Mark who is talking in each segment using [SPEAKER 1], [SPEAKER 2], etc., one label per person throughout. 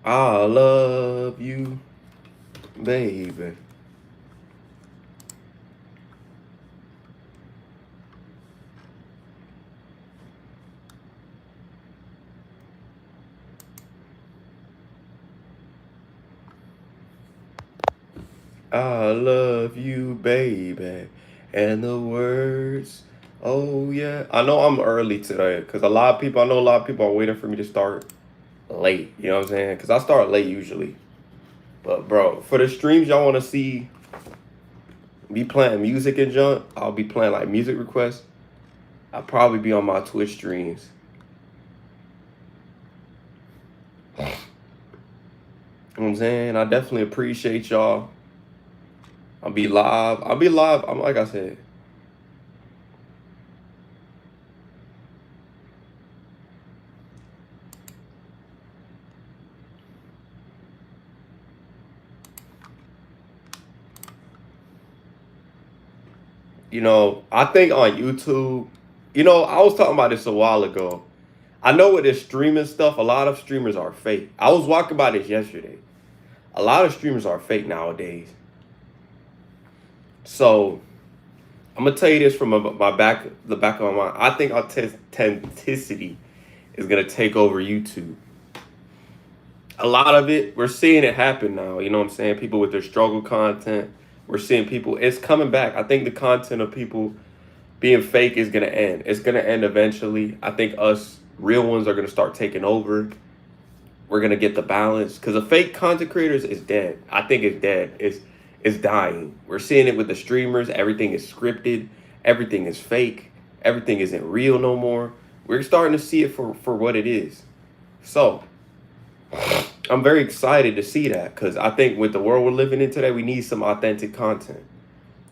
[SPEAKER 1] I love you, baby. I love you, baby. And the words, oh yeah. I know I'm early today because I know a lot of people are waiting for me to start late. You know what I'm saying? Because I start late usually. But bro, for the streams y'all want to see me playing music and junk, I'll be playing like music requests. I'll probably be on my Twitch streams. You know what I'm saying? I definitely appreciate y'all. I'll be live. I'll be live. I'm like I said. I think on YouTube, I was talking about this a while ago. I know with this streaming stuff, a lot of streamers are fake. I was walking about this yesterday. A lot of streamers are fake nowadays. So I'm gonna tell you this from the back of my mind. I think authenticity is gonna take over YouTube. A lot of it, we're seeing it happen now. You know what I'm saying? People with their struggle content. We're seeing people. It's coming back. I think the content of people being fake is gonna end. It's gonna end eventually. I think us real ones are gonna start taking over. We're gonna get the balance because the fake content creators is dead. I think it's dead. It's dying. We're seeing it with the streamers. Everything is scripted. Everything is fake. Everything isn't real no more. We're starting to see it for what it is. So I'm very excited to see that because I think with the world we're living in today, we need some authentic content.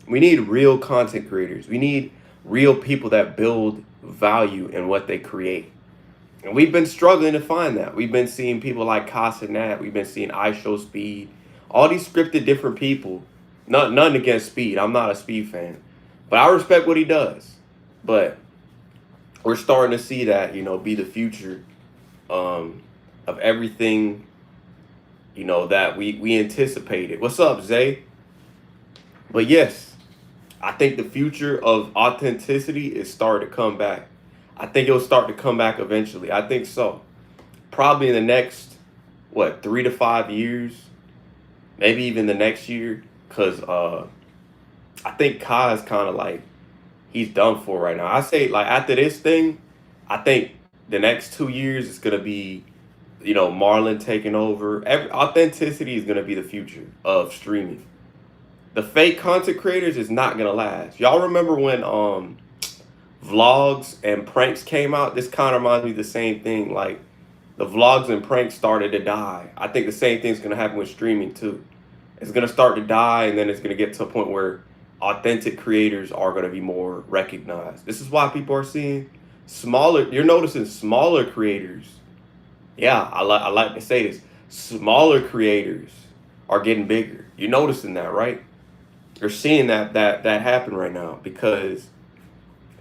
[SPEAKER 1] We need real content creators. We need real people that build value in what they create. And we've been struggling to find that. We've been seeing people like Casa Nat. We've been seeing iShowSpeed. All these scripted different people. None against Speed. I'm not a Speed fan. But I respect what he does. But we're starting to see that, be the future of everything, that we anticipated. What's up, Zay? But yes, I think the future of authenticity is starting to come back. I think it'll start to come back eventually. I think so. Probably in the next, 3 to 5 years, maybe even the next year. Because I think Kai is kind of like, he's done for right now. I say, like, after this thing, I think the next 2 years is going to be, Marlon taking over. Authenticity is going to be the future of streaming. The fake content creators is not going to last. Y'all remember when vlogs and pranks came out? This kind of reminds me of the same thing. Like, the vlogs and pranks started to die. I think the same thing's going to happen with streaming too. It's going to start to die, and then it's going to get to a point where authentic creators are going to be more recognized. This is why people are seeing you're noticing smaller creators. Yeah, I like to say this. Smaller creators are getting bigger. You're noticing that, right? You're seeing that happen right now because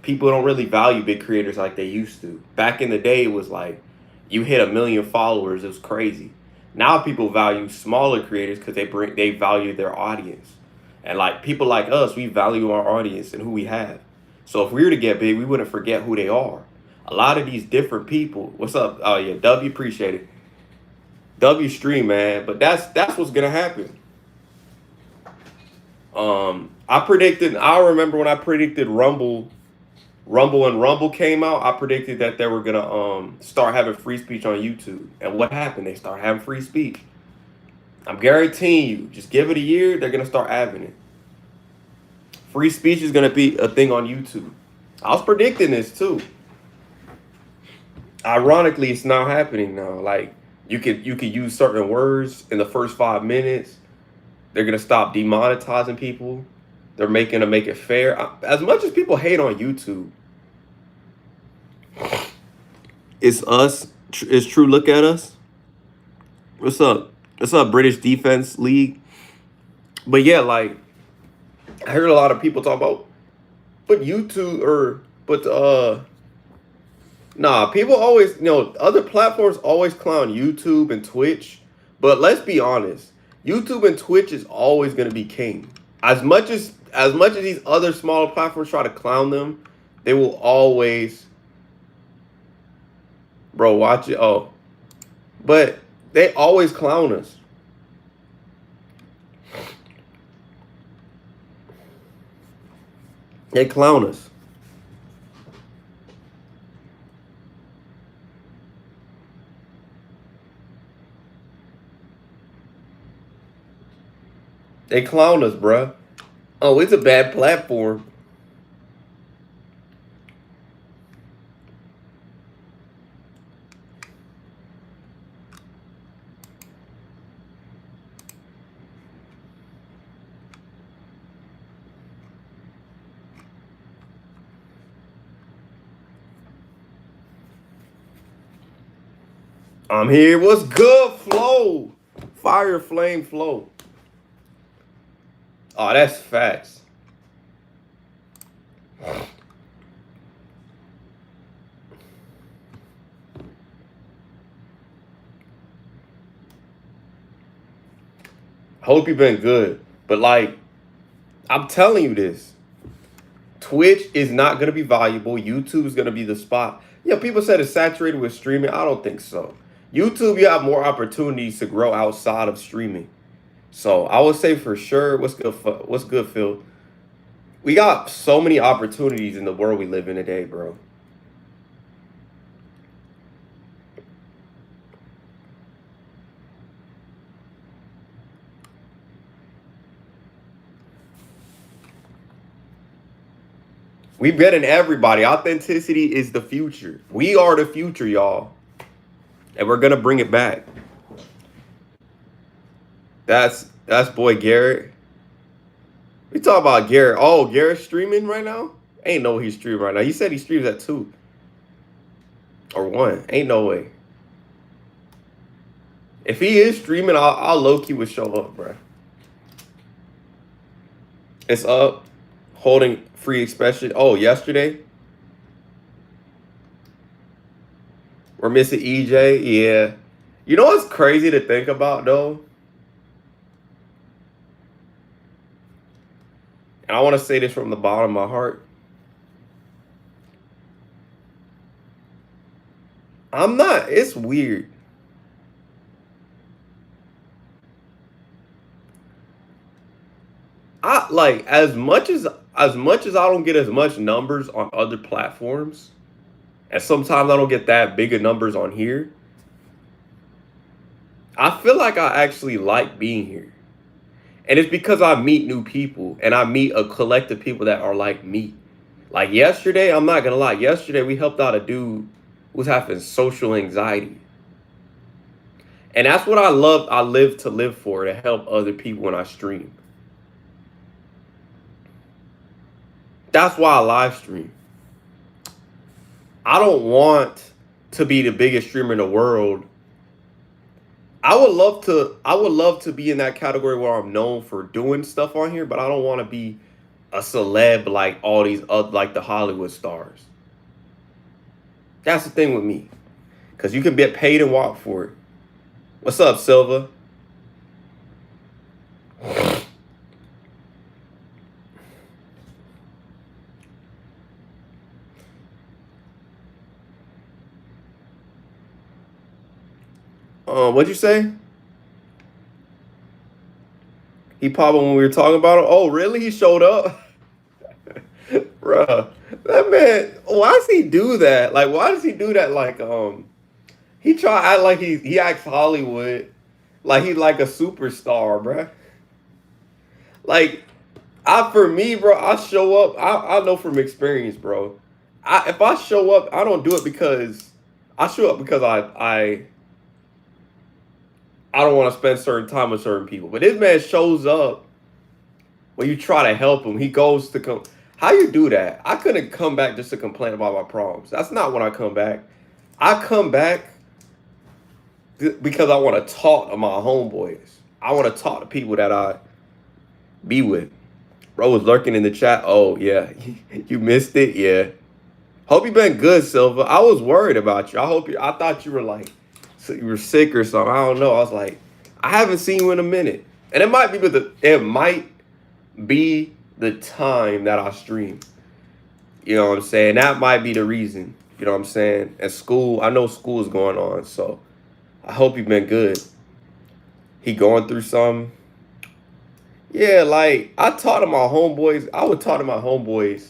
[SPEAKER 1] people don't really value big creators like they used to. Back in the day, it was like you hit 1 million followers, it was crazy. Now people value smaller creators because they value their audience. And like people like us, we value our audience and who we have. So if we were to get big, we wouldn't forget who they are. A lot of these different people. What's up? Oh yeah, W, appreciate it. W stream, man. But that's what's gonna happen. I remember when I predicted Rumble and Rumble came out, I predicted that they were gonna start having free speech on YouTube. And what happened? They start having free speech. I'm guaranteeing you, just give it a year, they're gonna start having it. Free speech is gonna be a thing on YouTube. I was predicting this too. Ironically, it's not happening now. Like you could use certain words in the first 5 minutes. They're gonna stop demonetizing people. They're making to make it fair. As much as people hate on YouTube, it's us. It's true. Look at us. What's up? What's up, British Defense League? But yeah, like I heard a lot of people talk about, nah. People always, other platforms always clown YouTube and Twitch But let's be honest, YouTube and Twitch is always gonna be king. As much as these other smaller platforms try to clown them, they will always, bro. Watch it. Oh, but they always clown us. They clown us. They clown us, bruh. Oh, it's a bad platform. I'm here. What's good, Flow? Fire Flame Flow. Oh, that's facts. Hope you've been good. But like, I'm telling you this. Twitch is not going to be valuable. YouTube is going to be the spot. Yeah, people said it's saturated with streaming. I don't think so. YouTube, you have more opportunities to grow outside of streaming. So I would say for sure, what's good, Phil? We got so many opportunities in the world we live in today, bro. We betting everybody. Authenticity is the future. We are the future, y'all. And we're gonna bring it back. That's boy Garrett. We talk about Garrett. Oh, Garrett's streaming right now? Ain't no he's streaming right now. He said he streams at 2 or 1. Ain't no way. If he is streaming, I'll low-key would show up, bro. It's up. Holding free expression. Oh, yesterday? We're missing EJ. Yeah. You know what's crazy to think about, though? And I want to say this from the bottom of my heart. I'm not. It's weird. I like as much as I don't get as much numbers on other platforms, and sometimes I don't get that big of numbers on here. I feel like I actually like being here. And it's because I meet new people and I meet a collective people that are like me. Like yesterday, I'm not gonna lie, yesterday we helped out a dude who was having social anxiety. And that's what I live to live for, to help other people when I stream. That's why I live stream. I don't want to be the biggest streamer in the world. I would love to be in that category where I'm known for doing stuff on here, but I don't want to be a celeb like all these other, like the Hollywood stars. That's the thing with me. Cause you can get paid and walk for it. What's up, Silva? What'd you say? He popped up when we were talking about him. Oh, really? He showed up? Bruh. That man, why does he do that? Like, why does he do that? Like, he try to act like he acts Hollywood. Like he's like a superstar, bruh. Like, for me, bro, I show up. I know from experience, bro. If I show up, I don't do it because I show up because I don't want to spend certain time with certain people. But this man shows up when you try to help him. He goes to come. How you do that? I couldn't come back just to complain about my problems. That's not when I come back. I come back because I want to talk to my homeboys. I want to talk to people that I be with. Bro was lurking in the chat. Oh, yeah. You missed it? Yeah. Hope you been good, Silva. I was worried about you. I thought you were like, so you were sick or something. I don't know. I was like, I haven't seen you in a minute. And it might be the time that I stream. You know what I'm saying? That might be the reason. You know what I'm saying? At school, I know school is going on, so I hope you've been good. He going through some. Yeah, like I taught him my homeboys. I would talk to my homeboys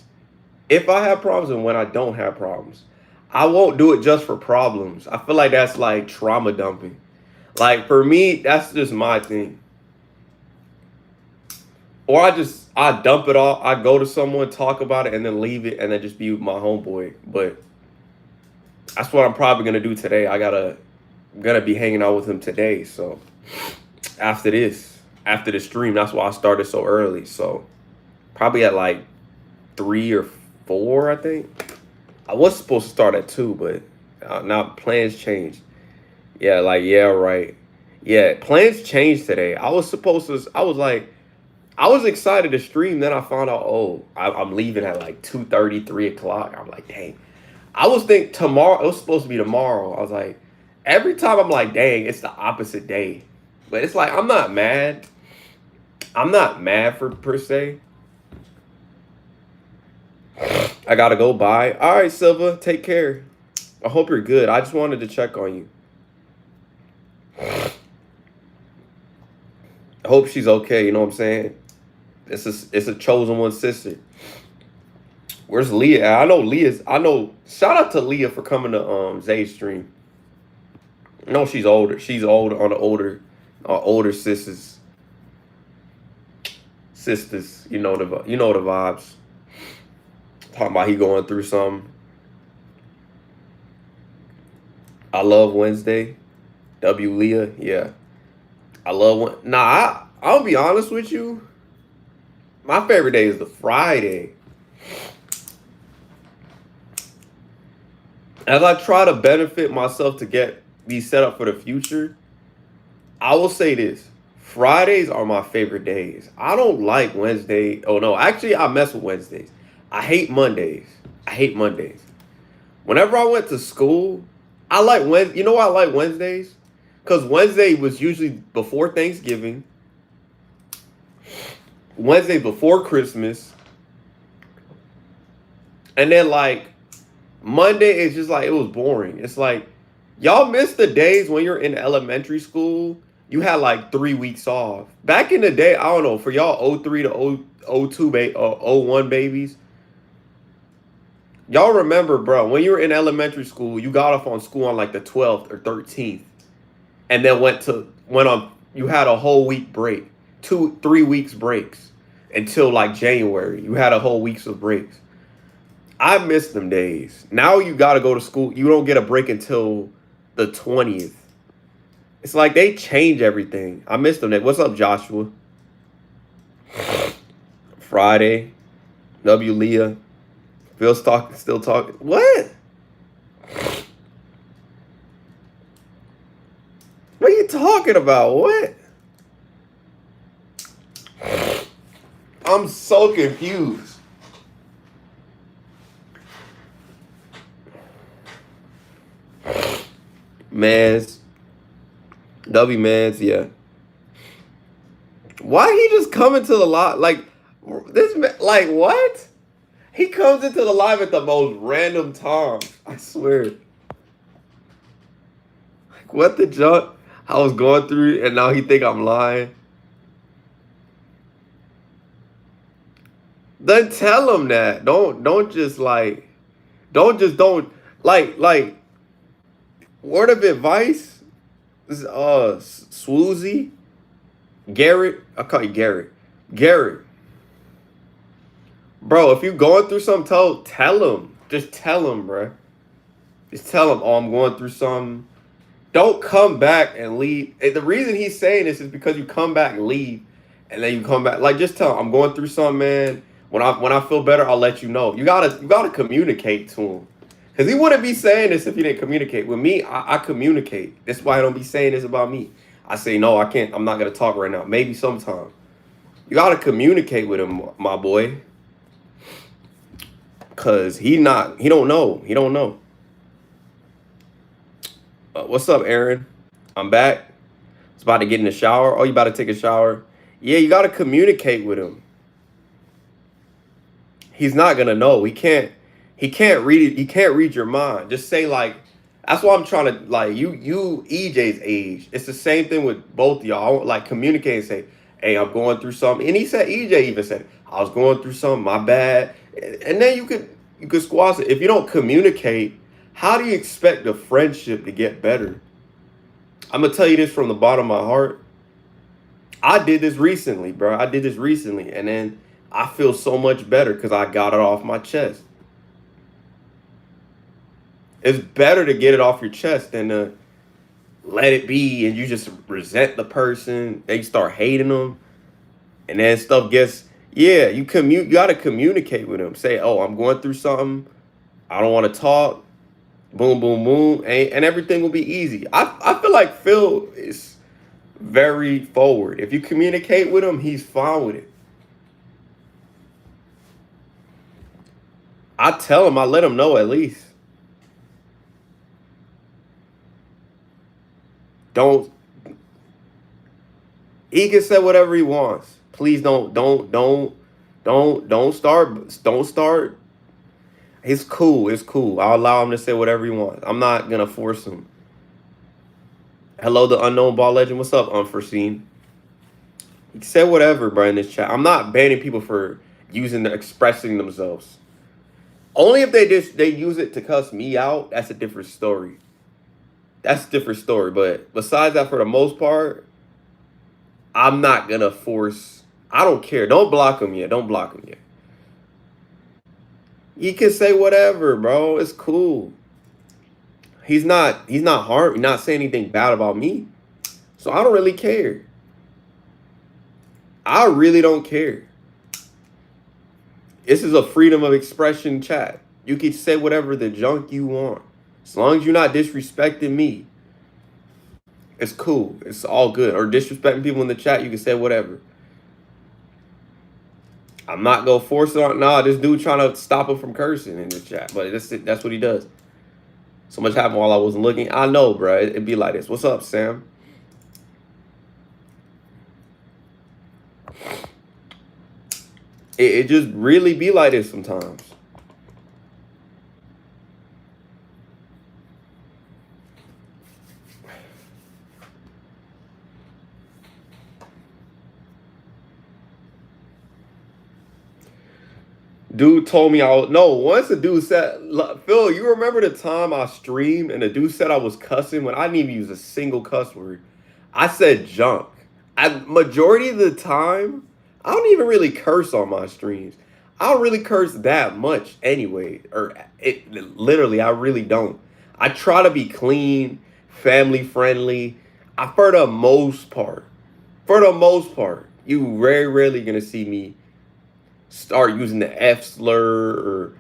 [SPEAKER 1] if I have problems and when I don't have problems. I won't do it just for problems. I feel like that's like trauma dumping. Like for me, that's just my thing. Or I dump it all. I go to someone, talk about it, and then leave it, and then just be with my homeboy. But that's what I'm probably gonna do today. Gonna be hanging out with him today. So after after the stream, that's why I started so early. So probably at like 3 or 4, I think. I was supposed to start at 2, but now plans changed. Yeah, like yeah, right. Yeah, plans changed today. I was excited to stream. Then I found out, oh, I'm leaving at like 2:30, 3 o'clock. I'm like, dang. I was think tomorrow. It was supposed to be tomorrow. I was like, every time I'm like, dang, it's the opposite day. But it's like I'm not mad. I'm not mad for per se. I gotta go. Bye. All right, Silva. Take care. I hope you're good. I just wanted to check on you. I hope she's okay. You know what I'm saying? It's a chosen one sister. Where's Leah? I know. Shout out to Leah for coming to Zay's stream. No, she's older. She's older on the older sisters. Sisters, you know the vibes. Talking about he going through something. I love Wednesday. W Leah, yeah. I love one. Nah, I'll be honest with you. My favorite day is the Friday. As I try to benefit myself to get these set up for the future, I will say this. Fridays are my favorite days. I don't like Wednesday. Oh no, actually I mess with Wednesdays. I hate Mondays. Whenever I went to school, I like Wednesday. You know why I like Wednesdays? Because Wednesday was usually before Thanksgiving. Wednesday before Christmas. And then like Monday is just like it was boring. It's like y'all miss the days when you're in elementary school. You had like 3 weeks off. Back in the day, I don't know, for y'all 03 to 02 01 babies. Y'all remember, bro, when you were in elementary school, you got off on school on like the 12th or 13th. And then you had a whole week break. 3 weeks breaks until like January. You had a whole weeks of breaks. I miss them days. Now you got to go to school. You don't get a break until the 20th. It's like they change everything. I miss them. What's up, Joshua? Friday. W. Leah. Phil's still talking. What? What are you talking about? What? I'm so confused. Mans. W Mans, yeah. Why he just coming to the live? Like, this man, like, what? He comes into the live at the most random times. I swear. Like, what the junk? I was going through and now he think I'm lying. Then tell him that. Don't just like, don't like word of advice. This is Swoozy. Garrett. I'll call you Garrett. Garrett. Bro, if you're going through something, tell him. Just tell him, bro. Just tell him, oh, I'm going through something. Don't come back and leave. And the reason he's saying this is because you come back and leave, and then you come back. Like, just tell him, I'm going through something, man. When I feel better, I'll let you know. You gotta communicate to him. Because he wouldn't be saying this if he didn't communicate. With me, I communicate. That's why I don't be saying this about me. I say, no, I can't. I'm not going to talk right now. Maybe sometime. You got to communicate with him, my boy. Because he don't know. He don't know. What's up, Aaron? I'm back. It's about to get in the shower. Oh, you about to take a shower? Yeah, you got to communicate with him. He's not gonna know. He can't read it. He can't read your mind. Just say like, that's why I'm trying to like you EJ's age. It's the same thing with both of y'all. I want, like communicate and say, hey, I'm going through something. And he said EJ even said, I was going through something, my bad. And then you could squash it. If you don't communicate, how do you expect the friendship to get better? I'm gonna tell you this from the bottom of my heart. I did this recently, bro. I did this recently, and then I feel so much better because I got it off my chest. It's better to get it off your chest than to let it be and you just resent the person. They start hating them, and then stuff gets. Yeah, you got to communicate with them. Say, oh, I'm going through something. I don't want to talk. Boom, boom, boom, and everything will be easy. I feel like Phil is very forward. If you communicate with him, he's fine with it. I tell him, I let him know at least. Don't He can say whatever he wants. Please don't start. It's cool. It's cool. I'll allow him to say whatever he wants. I'm not gonna force him. Hello, the unknown ball legend. What's up, unforeseen? He can say whatever, bro, in this chat. I'm not banning people for expressing themselves. Only if they use it to cuss me out, that's a different story. That's a different story. But besides that, for the most part, I'm not gonna force. I don't care. Don't block him yet. Don't block him yet. He can say whatever, bro. It's cool. He's not not saying anything bad about me. So I don't really care. I really don't care. This is a freedom of expression chat. You can say whatever the junk you want. As long as you're not disrespecting me, it's cool. It's all good. Or disrespecting people in the chat, you can say whatever. I'm not gonna force it on. Nah, this dude trying to stop him from cursing in the chat, but that's what he does. So much happened while I wasn't looking. I know, bro. It'd be like this. What's up, Sam? It just really be like this sometimes. Dude told me once the dude said, Phil, you remember the time I streamed and the dude said I was cussing when I didn't even use a single cuss word? I said junk. Majority of the time, I don't even really curse on my streams. I don't really curse that much anyway. Literally, I really don't. I try to be clean, family friendly. For the most part, you very rarely gonna see me start using the F slur or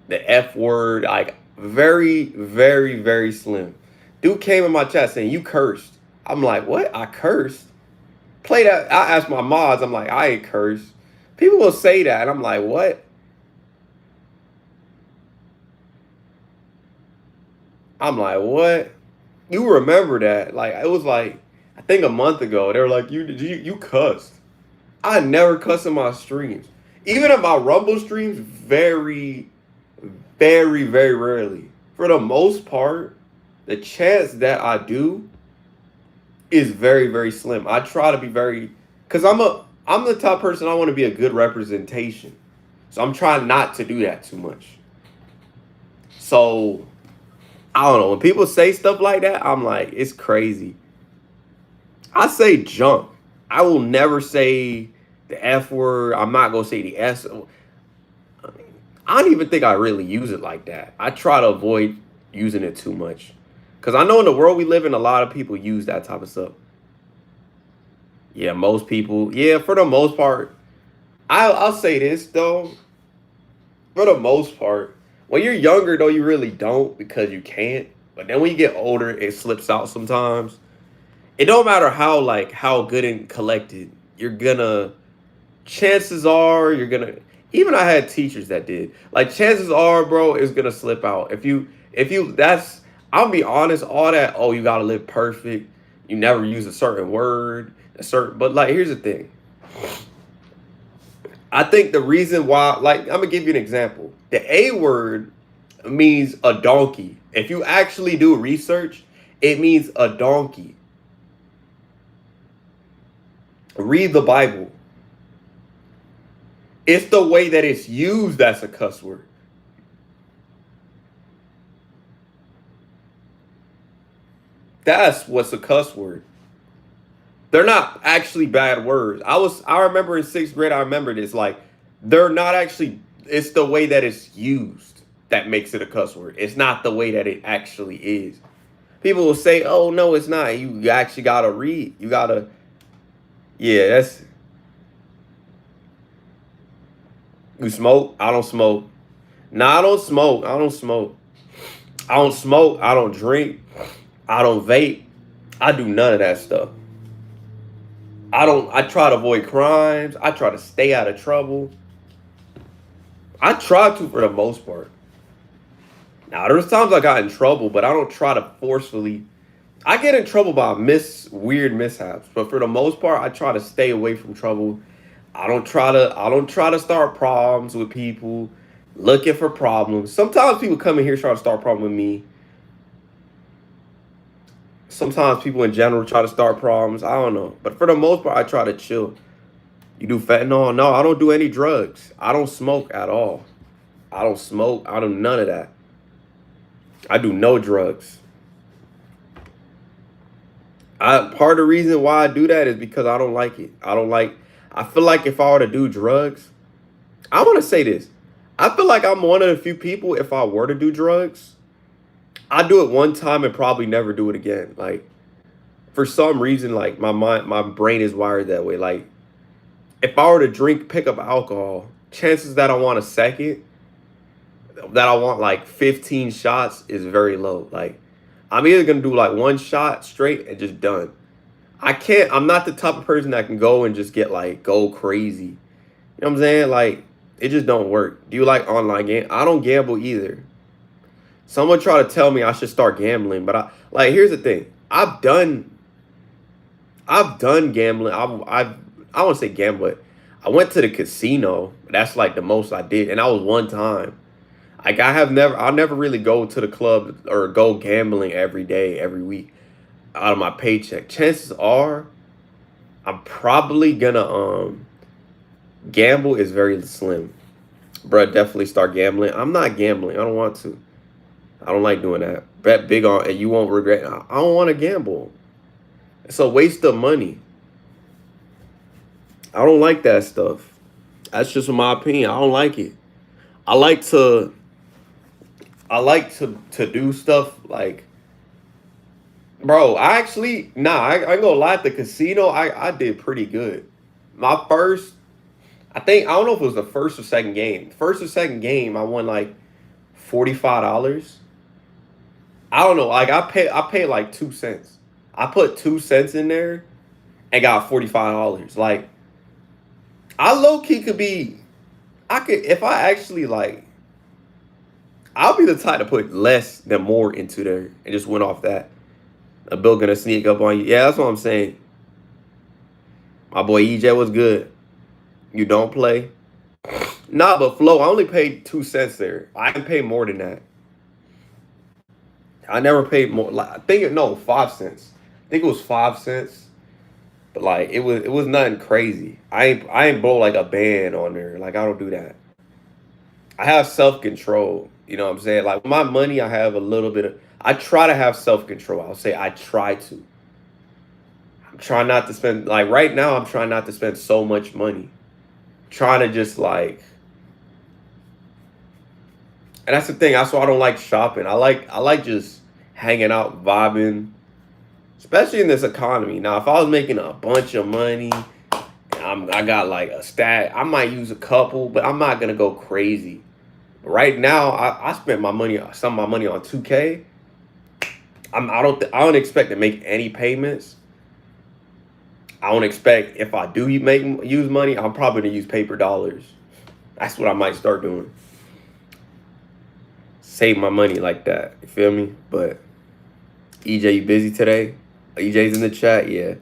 [SPEAKER 1] the F word. Like very, very, very slim. Dude came in my chat saying you cursed. I'm like, what? I cursed? Play that. I asked my mods. I'm like, I ain't cursed. People will say that, and I'm like, what? I'm like, what? You remember that? Like it was like I think a month ago. They were like, you cussed. I never cuss in my streams. Even in my Rumble streams, very, very, very rarely. For the most part, the chance that I do is very, very slim. I try to be because I'm the type of person I want to be a good representation. So I'm trying not to do that too much. So I don't know. When people say stuff like that, I'm like, it's crazy. I say junk. I will never say the F word. I'm not going to say the S. I don't even think I really use it like that. I try to avoid using it too much. Because I know in the world we live in, a lot of people use that type of stuff. Yeah, most people. Yeah, for the most part. I'll say this, though. For the most part. When you're younger, though, you really don't because you can't. But then when you get older, it slips out sometimes. It don't matter how good and collected you're gonna. Chances are you're gonna. Even I had teachers that did. Like chances are, bro, it's gonna slip out. If you that's. I'll be honest. All that. Oh, you gotta live perfect. You never use a certain word, but like, here's the thing. I think the reason why, like, I'm gonna give you an example. The A word means a donkey. If you actually do research, it means a donkey. Read the Bible. It's the way that it's used that's a cuss word. That's what's a cuss word. They're not actually bad words. I remember in 6th grade, I remember this. Like, they're not actually, it's the way that it's used that makes it a cuss word. It's not the way that it actually is. People will say, oh no, it's not. You actually gotta read. You gotta, yeah, that's, you smoke? I don't smoke. Nah, I don't smoke. I don't smoke. I don't smoke. I don't drink. I don't vape. I do none of that stuff. I try to avoid crimes. I try to stay out of trouble. I try to for the most part. Now, there's times I got in trouble, but I don't try to forcefully. I get in trouble by weird mishaps, but for the most part, I try to stay away from trouble. I don't try to start problems with people, looking for problems. Sometimes people come in here trying to start a problem with me. Sometimes people in general try to start problems. I don't know. But for the most part, I try to chill. You do fentanyl? No, I don't do any drugs. I don't smoke at all. I don't smoke. I do none of that. I do no drugs. Part of the reason why I do that is because I don't like it. I feel like if I were to do drugs, I want to say this. I feel like I'm one of the few people, if I were to do drugs, I do it one time and probably never do it again. Like, for some reason, like, my brain is wired that way. Like, if I were to pick up alcohol, chances that I want a second, that I want like 15 shots is very low. Like, I'm either gonna do like one shot straight and just done. I'm not the type of person that can go and just go crazy. You know what I'm saying? Like, it just don't work. Do you like online game? I don't gamble either. Someone tried to tell me I should start gambling, but here's the thing. I've done gambling. I won't say gamble, but I went to the casino. That's like the most I did, and that was one time. Like, I'll never really go to the club or go gambling every day, every week out of my paycheck. Chances are I'm probably gonna gamble is very slim. Bruh, definitely start gambling. I'm not gambling. I don't want to. I don't like doing that. Bet big on and you won't regret. I don't want to gamble. It's a waste of money. I don't like that stuff. That's just my opinion. I don't like it. I like to to do stuff like, bro, I ain't gonna lie, at the casino, I did pretty good. My first, I don't know if it was the first or second game. First or second game, I won like $45. I don't know, like I paid like 2 cents. I put 2 cents in there and got $45. Like, I low key could be, I could if I actually like, I'll be the type to put less than more into there and just went off that. A bill gonna sneak up on you. Yeah, that's what I'm saying. My boy EJ was good. You don't play? Nah, but Flo, I only paid 2 cents there. I didn't pay more than that. I never paid more. Like, I think no 5 cents. I think it was 5 cents. But like, it was nothing crazy. I ain't blow like a band on there. Like, I don't do that. I have self control. You know what I'm saying? Like, my money, I have a little bit of. I try to have self control. I'll say I try to. I'm trying not to spend, like, right now. I'm trying not to spend so much money. Trying to just like, and that's the thing. That's why I don't like shopping. I like just hanging out, vibing, especially in this economy. Now, if I was making a bunch of money, and I got like a stack, I might use a couple, but I'm not gonna go crazy. But right now, I spent some of my money on 2K. I don't expect to make any payments. I don't expect, if I do use money, I'm probably gonna use paper dollars. That's what I might start doing. Save my money like that. You feel me? But EJ, you busy today? EJ's in the chat, yeah.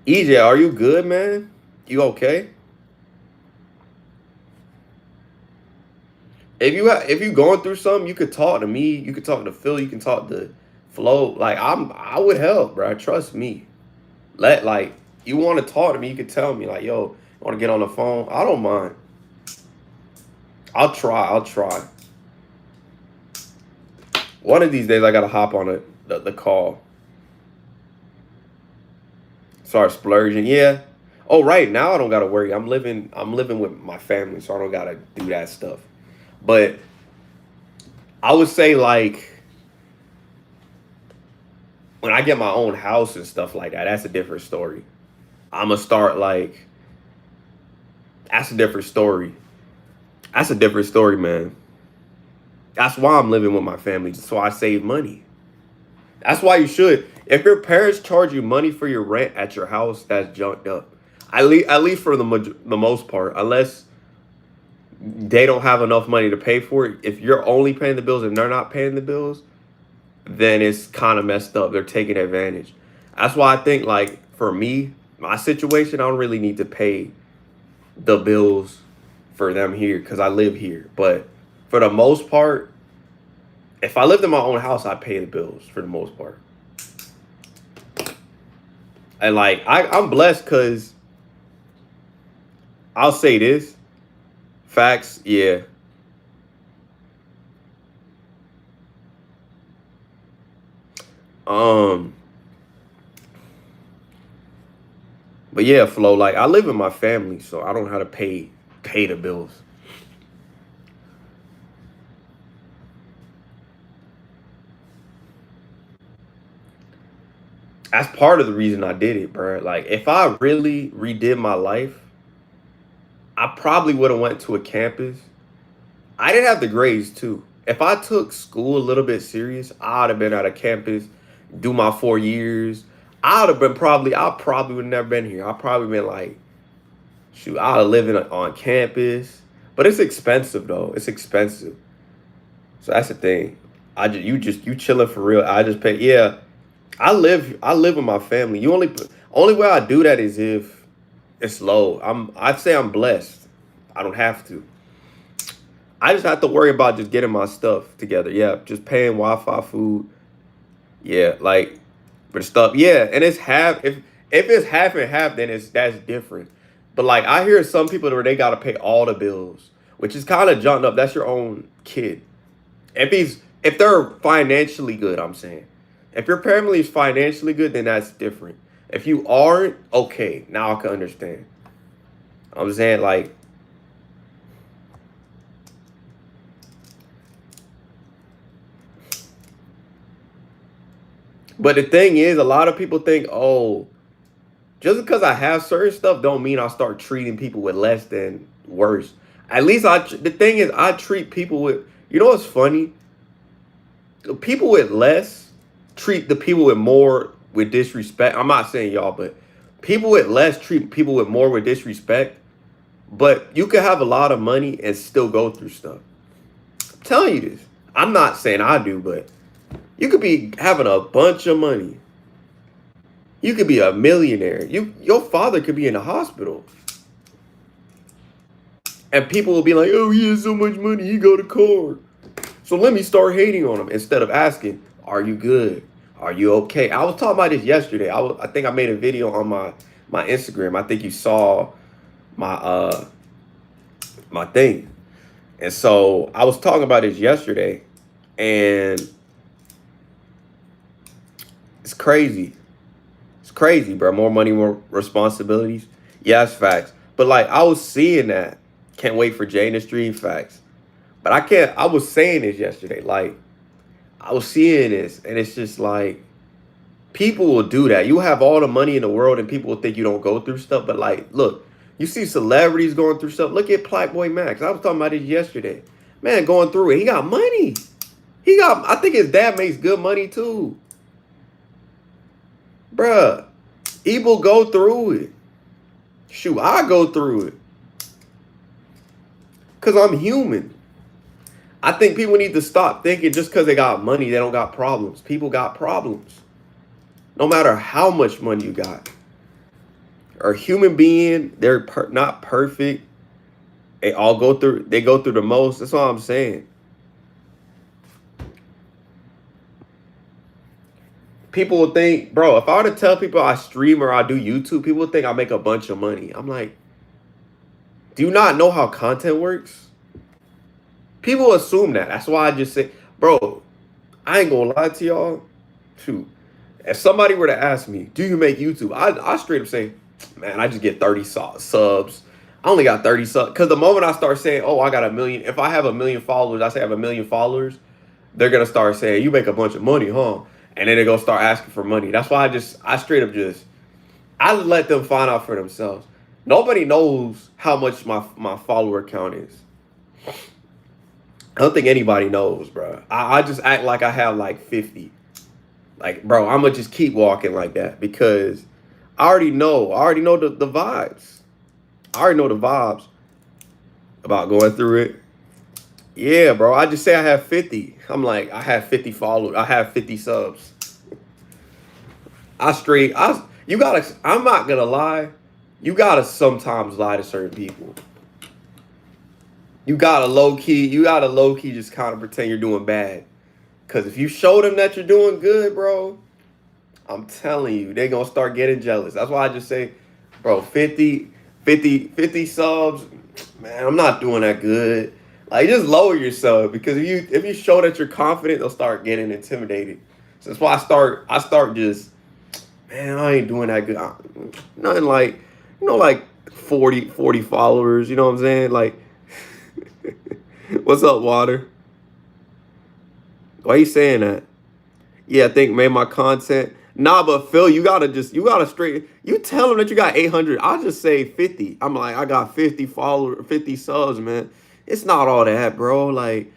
[SPEAKER 1] EJ, are you good, man? You okay? If you going through something, you could talk to me. You could talk to Phil. You can talk to Flo. Like I would help, bro. Trust me. Like you want to talk to me, you could tell me like, yo, I want to get on the phone. I don't mind. I'll try. I'll try. One of these days, I gotta hop on the call. Start splurging. Yeah. Oh, right now I don't gotta worry. I'm living with my family, so I don't gotta do that stuff. But I would say like when I get my own house and stuff like that, that's a different story. I'm gonna start like that's a different story. That's a different story, man. That's why I'm living with my family, so I save money. That's why you should. If your parents charge you money for your rent at your house, that's junked up. At least for the most part, unless they don't have enough money to pay for it. If you're only paying the bills and they're not paying the bills, then it's kind of messed up. They're taking advantage. That's why I think like for me, my situation, I don't really need to pay the bills for them here because I live here. But for the most part, if I lived in my own house, I pay the bills for the most part. And like I'm blessed because I'll say this. Facts, yeah. Um, but yeah, Flo, like I live with my family, so I don't know how to pay the bills. That's part of the reason I did it, bro. Like if I really redid my life, I probably would have went to a campus. I didn't have the grades too. If I took school a little bit serious, I'd have been at a campus, do my 4 years. I probably would have never been here. I'd probably been like, shoot, I'd have living on campus. But it's expensive though. It's expensive. So that's the thing. You chilling for real. I just pay. Yeah, I live with my family. Only way I do that is if it's low. I'd say I'm blessed. I don't have to. I just have to worry about just getting my stuff together. Yeah, just paying Wi-Fi, food. Yeah, like for stuff. Yeah, and it's half. If it's half and half, then that's different. But like I hear some people where they gotta pay all the bills, which is kind of jumped up. That's your own kid. If they're financially good, I'm saying. If your family is financially good, then that's different. If you aren't, okay, now I can understand. I'm saying like, but the thing is, a lot of people think, oh, just because I have certain stuff, don't mean I'll start treating people with less than worse. At least the thing is, I treat people with. You know what's funny? The people with less treat the people with more with disrespect. I'm not saying y'all, but people with less treat people with more with disrespect. But you can have a lot of money and still go through stuff. I'm telling you this. I'm not saying I do, but you could be having a bunch of money. You could be a millionaire. Your father could be in the hospital. And people will be like, oh, he has so much money, he got a car. So let me start hating on him instead of asking, are you good? Are you okay? I was talking about this yesterday. I think I made a video on my Instagram. I think you saw my my thing. And so I was talking about this yesterday, and it's crazy. It's crazy, bro. More money, more responsibilities. Yes, facts. But like I was seeing that. Can't wait for Jay in the stream, facts. But I can't. I was saying this yesterday. Like I was seeing this, and it's just like people will do that. You have all the money in the world, and people will think you don't go through stuff. But like, look, you see celebrities going through stuff. Look at Plaque Max. I was talking about it yesterday. Man, going through it. He got money. I think his dad makes good money too. Bruh, people go through it. Shoot, I go through it. Because I'm human. I think people need to stop thinking just because they got money, they don't got problems. People got problems. No matter how much money you got. Or a human being, they're not perfect. They go through the most. That's all I'm saying. People will think, bro, if I were to tell people I stream or I do YouTube, people would think I make a bunch of money. I'm like, do you not know how content works? People assume that. That's why I just say, bro, I ain't gonna lie to y'all. Shoot. If somebody were to ask me, do you make YouTube? I straight up say, man, I just get 30 subs. I only got 30 subs. Because the moment I start saying, oh, I got a million, if I have a million followers, I say I have a million followers, they're going to start saying, you make a bunch of money, huh? And then they're going to start asking for money. That's why I straight up I let them find out for themselves. Nobody knows how much my follower count is. I don't think anybody knows, bro. I just act like I have like 50. Like, bro, I'm going to just keep walking like that because I already know the vibes. I already know the vibes about going through it. Yeah, bro. I just say I have 50. I'm like, I have 50 followers. I have 50 subs. I'm not gonna lie. You gotta sometimes lie to certain people. You gotta low key just kind of pretend you're doing bad. Cause if you show them that you're doing good, bro, I'm telling you, they're gonna start getting jealous. That's why I just say, bro, 50 subs, man, I'm not doing that good. Like, just lower yourself because if you show that you're confident, they'll start getting intimidated. So that's why I start just, man, I ain't doing that good. Nothing like, like 40 followers, you know what I'm saying? Like, what's up, Water? Why are you saying that? Yeah, I think made my content. Nah, but Phil, you gotta straight. You tell them that you got 800. I'll just say 50. I'm like, I got 50 followers, 50 subs, man. It's not all that, bro. Like,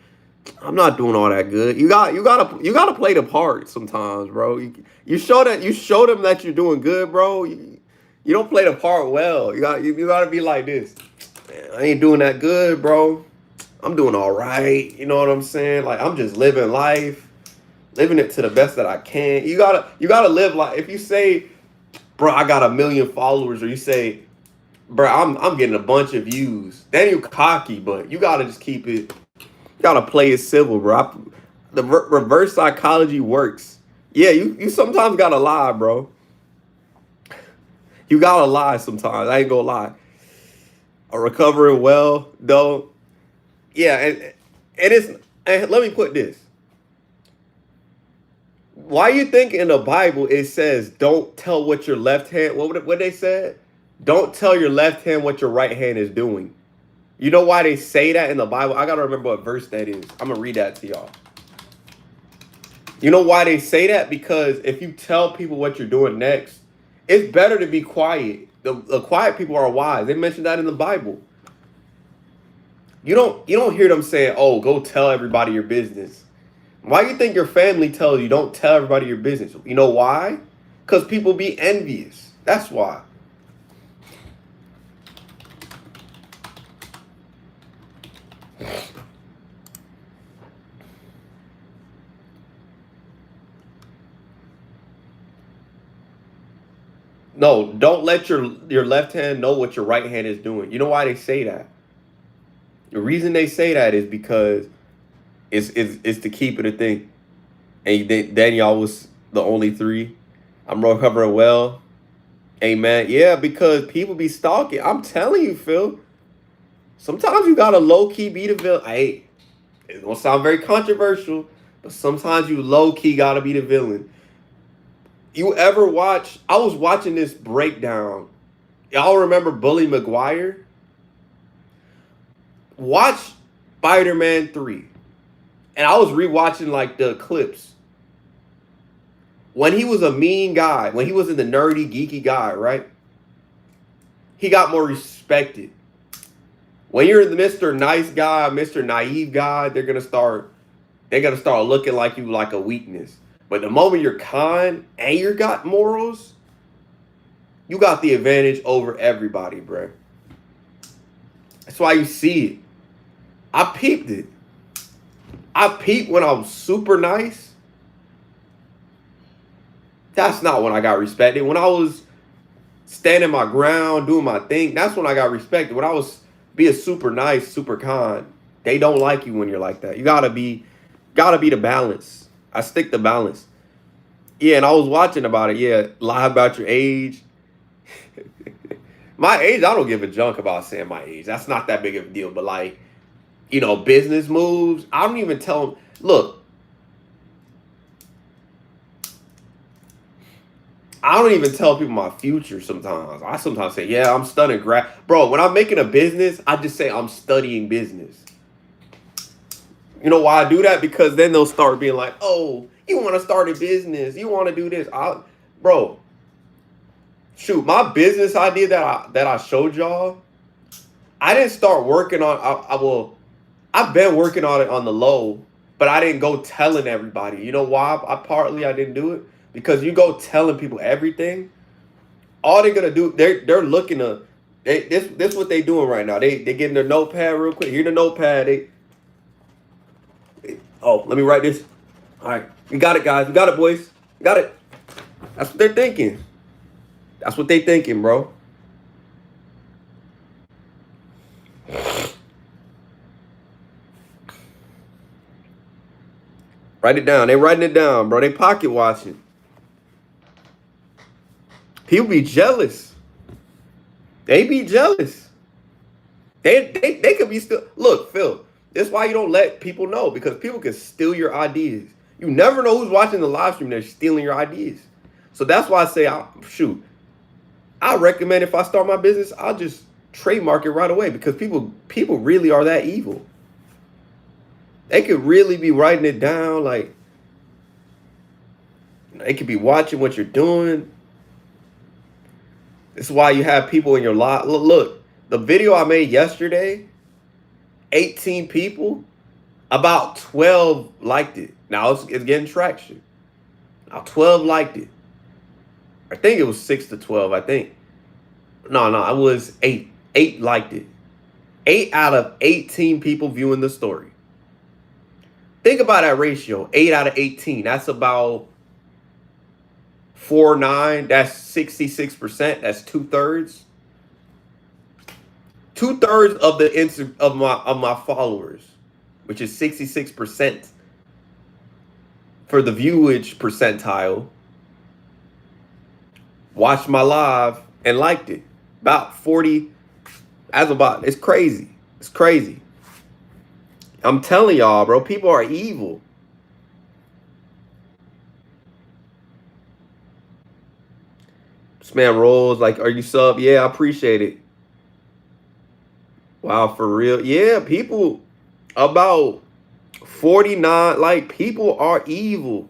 [SPEAKER 1] I'm not doing all that good. You gotta play the part sometimes, bro. You show them that you're doing good, bro. You don't play the part well. You gotta be like this. Man, I ain't doing that good, bro. I'm doing all right. You know what I'm saying? Like, I'm just living life. Living it to the best that I can. You gotta live like, if you say, bro, I got 1 million followers, or you say, bro, I'm getting a bunch of views. Then you cocky, but you gotta just keep it. You gotta play it civil, bro. The reverse psychology works. Yeah, you sometimes gotta lie, bro. You gotta lie sometimes. I ain't gonna lie. Recovering well, though. Yeah, and let me put this. Why you think in the Bible it says don't tell what your left hand, what they said? Don't tell your left hand what your right hand is doing. You know why they say that in the Bible? I gotta remember what verse that is. I'm gonna read that to y'all. You know why they say that? Because if you tell people what you're doing next, it's better to be quiet. The quiet people are wise. They mentioned that in the Bible. You don't hear them saying, "Oh, go tell everybody your business." Why do you think your family tells you don't tell everybody your business? You know why? Because people be envious. That's why. No, don't let your left hand know what your right hand is doing. You know why they say that? The reason they say that is because it's to keep it a thing. And then y'all was the only three. I'm recovering well. Amen. Yeah, because people be stalking. I'm telling you, Phil. Sometimes you gotta low key be the villain. Hey, it's gonna sound very controversial, but sometimes you low key gotta be the villain. You ever watch? I was watching this breakdown. Y'all remember Bully Maguire? Watch Spider-Man 3. And I was rewatching like the clips. When he was a mean guy, when he was in the nerdy, geeky guy, right? He got more respected. When you're the Mr. Nice guy, Mr. Naive guy, they're gonna start looking like you like a weakness. But the moment you're kind and you got morals, you got the advantage over everybody, bro. That's why you see it. I peeped it. I peeped when I was super nice. That's not when I got respected. When I was standing my ground, doing my thing, that's when I got respected. When I was being super nice, super kind, they don't like you when you're like that. You gotta be the balance. I stick to balance. Yeah, and I was watching about it. Yeah, lie about your age. My age, I don't give a junk about saying my age. That's not that big of a deal. But like, business moves, I don't even tell them. Look, I don't even tell people my future sometimes. I sometimes say, yeah, I'm studying Bro, when I'm making a business, I just say I'm studying business. You know why I do that? Because then they'll start being like, oh, you want to start a business. You want to do this. Bro, shoot, my business idea that I showed y'all, I didn't start working on, I've been working on it on the low, but I didn't go telling everybody. You know why? I didn't do it because you go telling people everything. All they're gonna do, they're looking to, this what they doing right now. They getting their notepad real quick. Here the notepad. Oh, let me write this. All right, we got it, guys. We got it, boys. We got it. That's what they're thinking. That's what they thinking, bro. Write it down. They writing it down, bro. They pocket watching. People be jealous. They be jealous. They could be still. Look, Phil. That's why you don't let people know, because people can steal your ideas. You never know who's watching the live stream. They're stealing your ideas. So that's why I say, shoot. I recommend if I start my business, I'll just trademark it right away, because people really are that evil. They could really be writing it down. Like, they could be watching what you're doing. This is why you have people in your lot. Look, the video I made yesterday, 18 people, about 12 liked it. Now it's getting traction. Now 12 liked it. I think it was 6 to 12, I think. No, it was 8. 8 liked it. 8 out of 18 people viewing the story. Think about that ratio. 8 out of 18. That's about 4.9. That's 66%. That's 2/3. 2/3 of my followers, which is 66% for the viewage percentile, watched my live and liked it. About 40. It's crazy. It's crazy. I'm telling y'all, bro, people are evil. This man rolls like, are you sub? Yeah, I appreciate it. Wow, for real. Yeah, people, about 49, like, people are evil.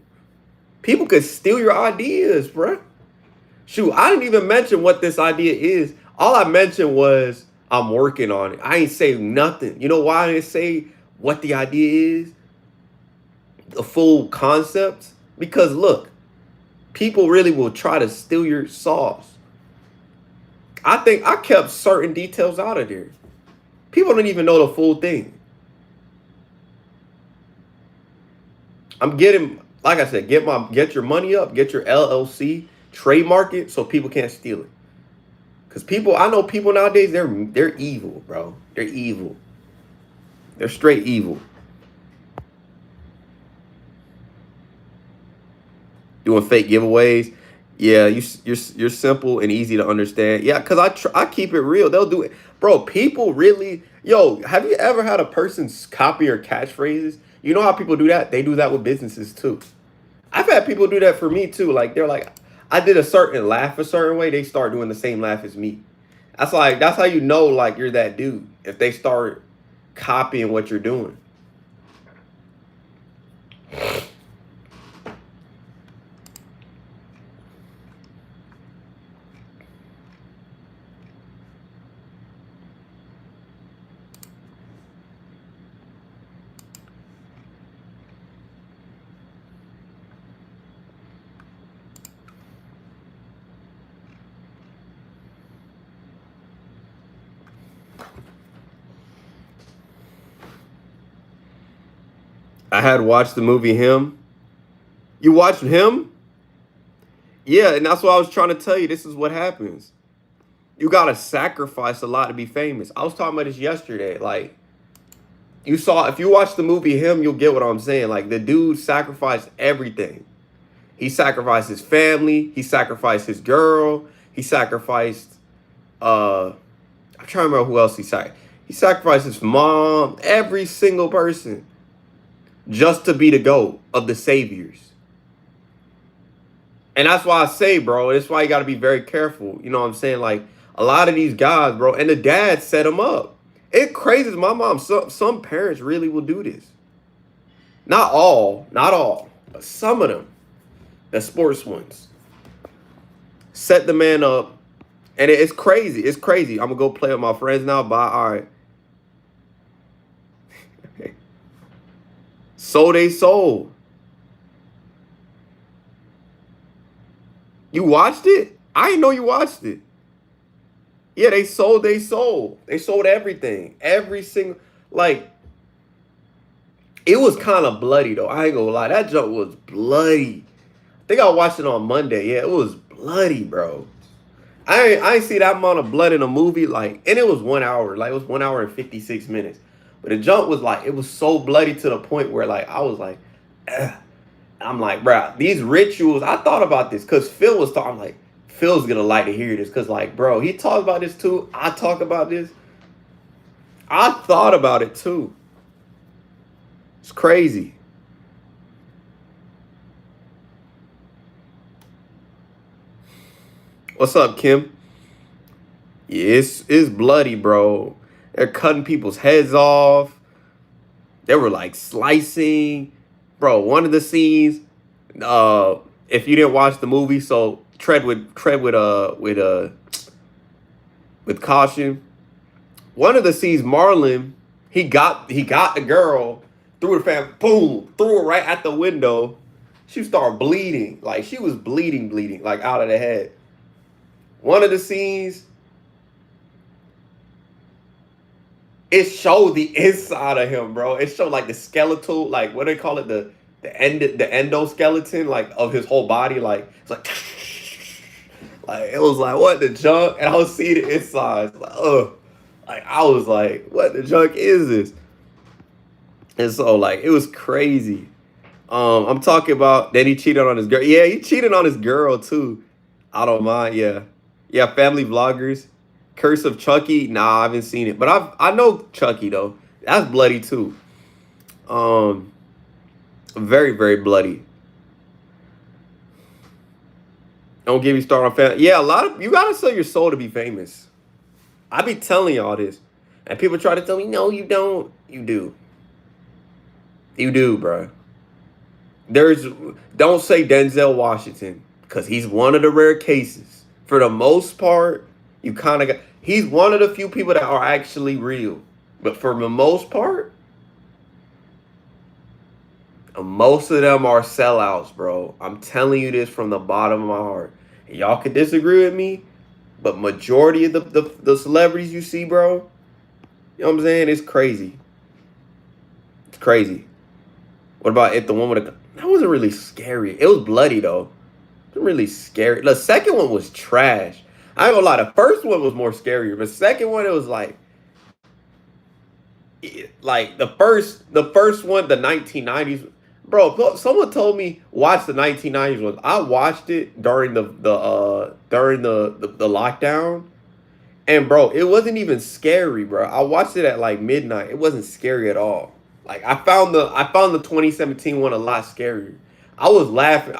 [SPEAKER 1] People could steal your ideas, bro. Shoot, I didn't even mention what this idea is. All I mentioned was I'm working on it. I ain't say nothing. You know why I didn't say what the idea is? The full concept? Because look, people really will try to steal your sauce. I think I kept certain details out of there. People don't even know the full thing. I'm getting, like I said, get your money up, get your LLC, trademark it so people can't steal it. Because I know people nowadays, they're evil, bro. They're evil. They're straight evil. Doing fake giveaways. Yeah, you're simple and easy to understand. Yeah, because I keep it real. They'll do it. Bro, people really, have you ever had a person copy your catchphrases? You know how people do that? They do that with businesses too. I've had people do that for me too. Like, they're like, I did a certain laugh a certain way. They start doing the same laugh as me. That's how you know, like, you're that dude. If they start copying what you're doing. I had watched the movie Him. You watched Him? Yeah, and that's what I was trying to tell you. This is what happens. You gotta sacrifice a lot to be famous. I was talking about this yesterday. Like, you saw, if you watch the movie Him, you'll get what I'm saying. Like, the dude sacrificed everything. He sacrificed his family. He sacrificed his girl. He sacrificed. I'm trying to remember who else he sacrificed. He sacrificed his mom. Every single person, just to be the GOAT of the saviors. And that's why I say, bro, that's why you got to be very careful. You know what I'm saying? Like, a lot of these guys, bro, and the dad set them up. It crazy. My mom, some parents really will do this. Not all, but some of them, the sports ones, set the man up. And it's crazy. It's crazy. I'm going to go play with my friends now. Bye. All right. So they sold. You watched it? I didn't know you watched it. Yeah, they sold. They sold. They sold everything. Every single, like, it was kind of bloody though. I ain't gonna lie. That jump was bloody. I think I watched it on Monday. Yeah, it was bloody, bro. I ain't see that amount of blood in a movie. Like, and it was 1 hour. Like, it was 1 hour and 56 minutes. But the jump was like, it was so bloody to the point where, like, I was like, ugh. I'm like, bro, these rituals. I thought about this because Phil was talking. I'm like, Phil's gonna like to hear this because, like, bro, he talked about this too. I talk about this. I thought about it too. It's crazy. What's up, Kim? Yeah, it's bloody, bro. They're cutting people's heads off. They were like slicing, bro. One of the scenes, if you didn't watch the movie, so with caution. One of the scenes, Marlon, he got the girl, threw the fan, boom, threw her right at the window. She started bleeding, like she was bleeding, like out of the head. One of the scenes, it showed the inside of him, bro. It showed like the skeletal, like what do they call it, the endoskeleton, like of his whole body, like it's like it was like what the junk, and I was seeing the inside, like like I was like, what the junk is this? And so like it was crazy. I'm talking about that he cheated on his girl. Yeah, he cheated on his girl too. I don't mind. Yeah, yeah. Family vloggers. Curse of Chucky. Nah, I haven't seen it, but I know Chucky though. That's bloody too. Um, very bloody. Don't get me started on family. Yeah, a lot of you gotta sell your soul to be famous. I be telling y'all this, and people try to tell me, no, you don't. You do. You do, bro. There's don't say Denzel Washington because he's one of the rare cases. For the most part, you kind of got. He's one of the few people that are actually real. But for the most part, most of them are sellouts, bro. I'm telling you this from the bottom of my heart. And y'all could disagree with me, but majority of the celebrities you see, bro, you know what I'm saying? It's crazy. It's crazy. What about it? The one with the that wasn't really scary. It was bloody though. It wasn't really scary. The second one was trash. I ain't gonna lie. The first one was more scarier, but the second one it was like the first one, the 1990s. Bro, someone told me watch the 1990s one. I watched it during the lockdown, and bro, it wasn't even scary, bro. I watched it at like midnight. It wasn't scary at all. Like I found the 2017 one a lot scarier. I was laughing.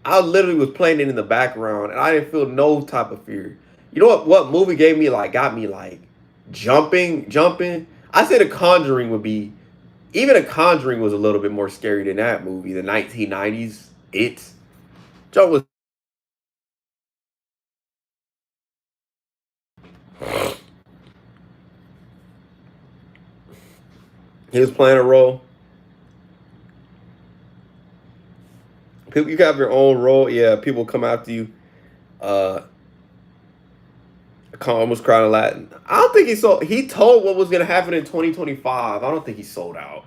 [SPEAKER 1] I literally was playing it in the background and I didn't feel no type of fear. You know what movie got me like jumping? I said The Conjuring would be even A Conjuring was a little bit more scary than that movie, the 1990s. Joe was he was playing a role. People, you have your own role. Yeah, people come after you. Uh, I almost cried a lot. I don't think he sold. He told what was gonna happen in 2025. I don't think he sold out.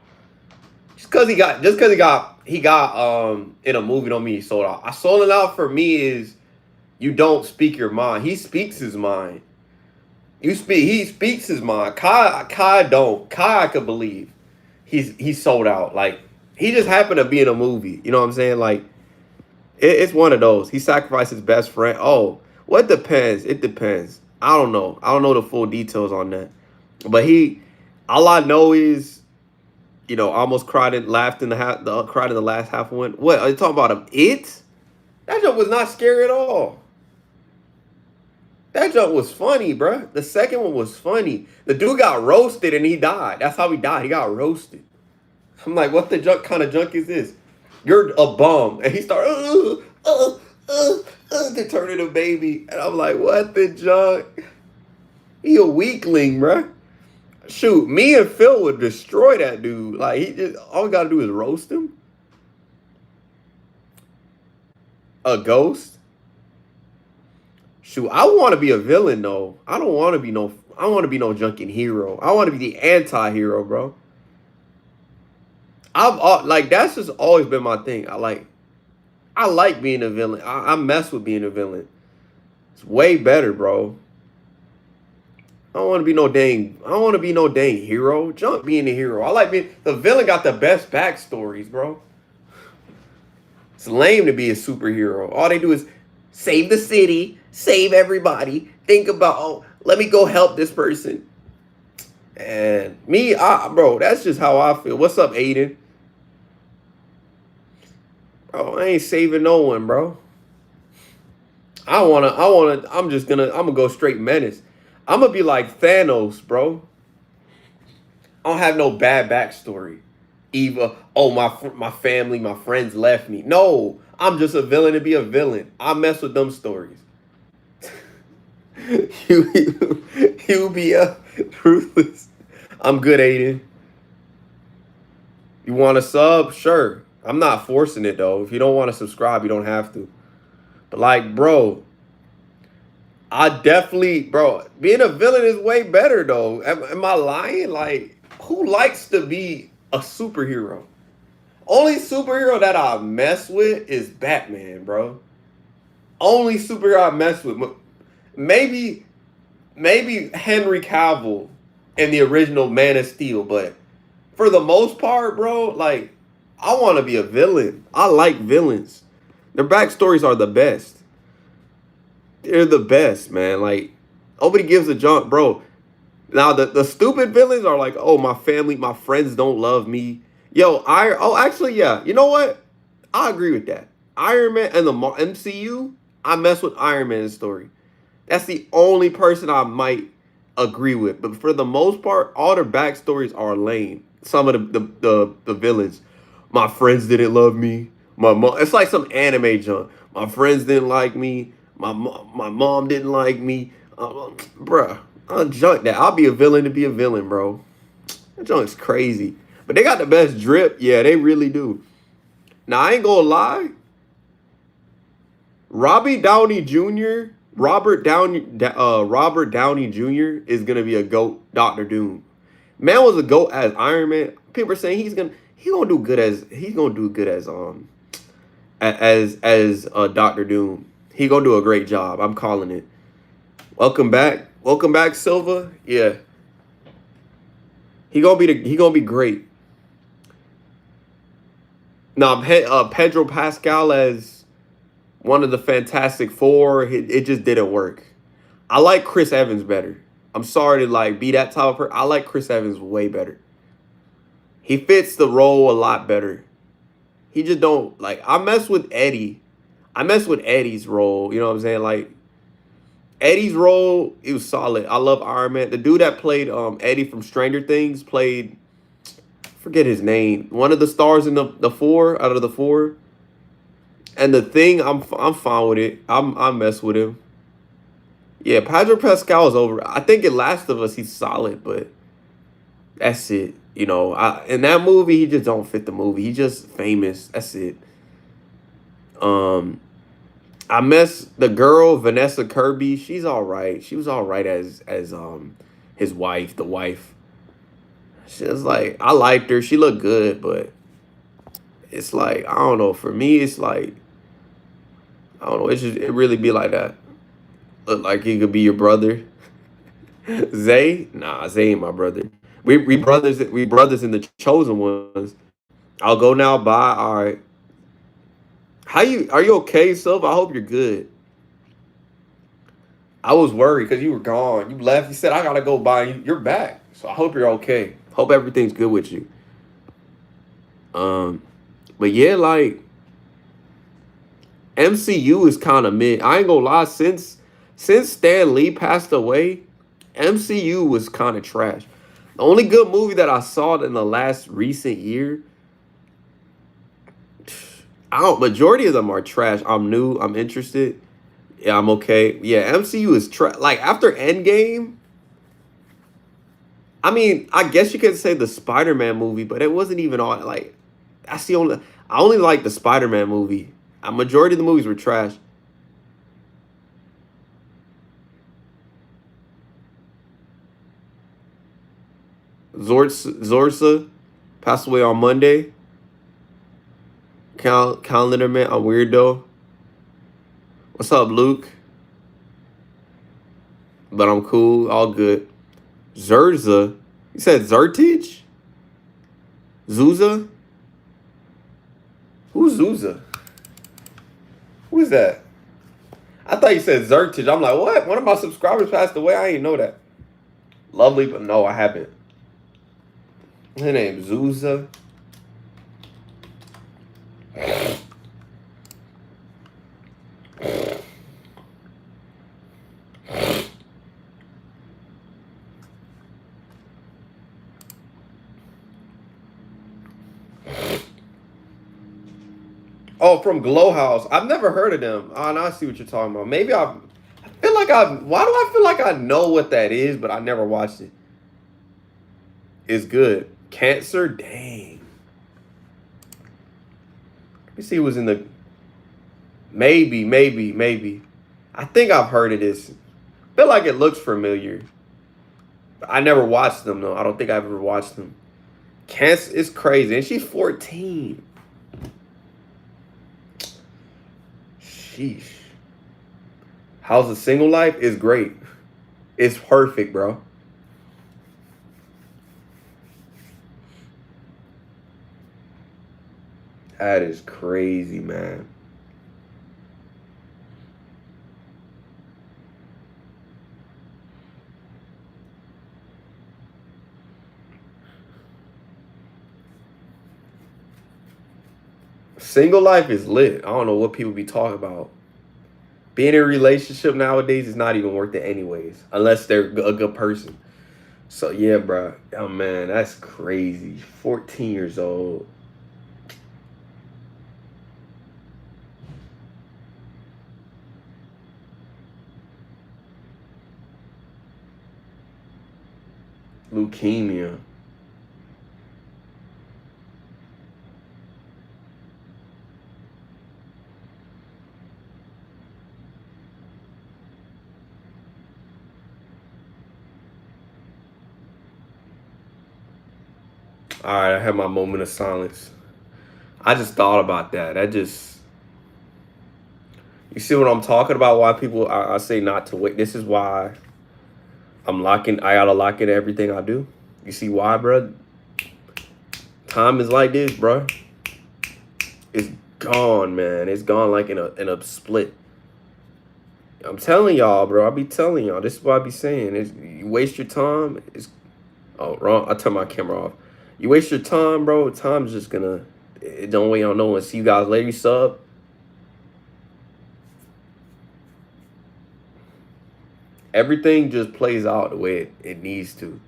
[SPEAKER 1] just cause he got in a movie don't mean he sold out. I sold it out for me is you don't speak your mind. He speaks his mind. He speaks his mind. Kai don't. Kai I could believe. He's sold out. Like he just happened to be in a movie. You know what I'm saying? Like it's one of those. He sacrificed his best friend. Oh, well, it depends. It depends. I don't know. I don't know the full details on that. But all I know is, almost cried and laughed in cried in the last half one. What are you talking about? It? That joke was not scary at all. That joke was funny, bruh. The second one was funny. The dude got roasted and he died. That's how he died. He got roasted. I'm like, what the kind of junk is this? You're a bum. And he started to turn into a baby. And I'm like, what the junk? He a weakling, bruh. Shoot, me and Phil would destroy that dude. Like, all we gotta do is roast him. A ghost? Shoot, I want to be a villain though. I don't want to be no junkin' hero. I want to be the anti-hero, bro. Like that's just always been my thing. I like being a villain. I mess with being a villain. It's way better, bro. I don't want to be no dang hero. Junk being a hero. I like being the villain. Got the best backstories, bro. It's lame to be a superhero. All they do is save the city, save everybody. Think about, oh, let me go help this person. And me, bro, that's just how I feel. What's up, Aiden? Bro, I ain't saving no one, bro. I'm gonna go straight menace. I'm gonna be like Thanos, bro. I don't have no bad backstory. Eva, oh, my family, my friends left me. No, I'm just a villain to be a villain. I mess with them stories. you be ruthless. I'm good, Aiden. You want to sub? Sure. I'm not forcing it, though. If you don't want to subscribe, you don't have to. But, like, bro, being a villain is way better, though. Am I lying? Like, who likes to be a superhero? Only superhero that I mess with is Batman, bro. Only superhero I mess with. Maybe Henry Cavill in the original Man of Steel, but for the most part, bro, like, I want to be a villain. I like villains. Their backstories are the best. They're the best, man. Like, nobody gives a junk, bro. Now, the stupid villains are like, oh, my family, my friends don't love me. Yo, actually, yeah. You know what? I agree with that. Iron Man and the MCU, I mess with Iron Man's story. That's the only person I might agree with. But for the most part, all their backstories are lame. Some of the villains. My friends didn't love me. My mom. It's like some anime junk. My friends didn't like me. My mom didn't like me. Bruh, I'll junk that. I'll be a villain to be a villain, bro. That junk's crazy. But they got the best drip. Yeah, they really do. Now, I ain't gonna lie. Robert Downey Jr. is gonna be a GOAT Doctor Doom. Man was a GOAT as Iron Man. People are saying he's gonna do good as Doctor Doom. He gonna do a great job. I'm calling it. Welcome back, Silva. Yeah, he gonna be great. Now, Pedro Pascal as one of the Fantastic Four, it just didn't work. I like Chris Evans better. I'm sorry to be that type of person. I like Chris Evans way better. He fits the role a lot better. He just don't I mess with Eddie. I mess with Eddie's role. You know what I'm saying? Like Eddie's role, it was solid. I love Iron Man. The dude that played Eddie from Stranger Things played, forget his name. One of the stars in the four out of the four. And the Thing, I'm fine with it. I mess with him. Yeah, Pedro Pascal is over. I think in Last of Us he's solid, but that's it. You know, in that movie he just don't fit the movie. He's just famous. That's it. I miss the girl Vanessa Kirby. She's all right. She was all right as his wife, the wife. She was I liked her. She looked good, but it's like, I don't know. For me, it's like, I don't know. It's just, it really be like that. Look like he could be your brother. Zay? Nah, Zay ain't my brother. We brothers in the chosen ones. I'll go now. Bye. All right. How you? Are you okay, Silva? I hope you're good. I was worried because you were gone. You left. You said I gotta go by. You're back. So I hope you're okay. Hope everything's good with you. Um, but yeah, like MCU is kind of mid. I ain't gonna lie. Since Stan Lee passed away, MCU was kind of trash. The only good movie that I saw in the last recent year, I don't. Majority of them are trash. I'm new. I'm interested. Yeah, I'm okay. Yeah, MCU is trash. Like after Endgame, I mean, I guess you could say the Spider-Man movie, but it wasn't even all like. That's the only. I only like the Spider-Man movie. A majority of the movies were trash. Zorsa passed away on Monday. Calendar man, I'm weirdo. What's up, Luke? But I'm cool, all good. Zurza, you said Zertich? Zuza? Who's Zuza? Who is that? I thought you said Zertich. I'm like, what? One of my subscribers passed away. I didn't know that. Lovely, but no, I haven't. Her name Zuza. Oh, from Glow House. I've never heard of them. Oh, now I see what you're talking about. Maybe I feel like why do I feel like I know what that is, but I never watched it. It's good. Cancer? Dang. Let me see who was in the. Maybe. I think I've heard of this. Feel like it looks familiar. But I never watched them though. I don't think I've ever watched them. Cancer is crazy. And she's 14. Sheesh. How's the single life? Is great. It's perfect, bro. That is crazy, man. Single life is lit. I don't know what people be talking about. Being in a relationship nowadays is not even worth it anyways, unless they're a good person. So yeah, bro. Oh man, that's crazy. 14 years old. Leukemia. All right, I had my moment of silence. I just thought about that. You see what I'm talking about? Why people, I say not to wait. This is why I gotta lock in everything I do. You see why, bro? Time is like this, bro. It's gone, man. It's gone like in a split. I'm telling y'all, bro. I be telling y'all. This is what I be saying. You waste your time. Oh, wrong. I turn my camera off. You waste your time, bro. Time's just gonna. It don't wait on no one. See you guys later. You sub. Everything just plays out the way it needs to.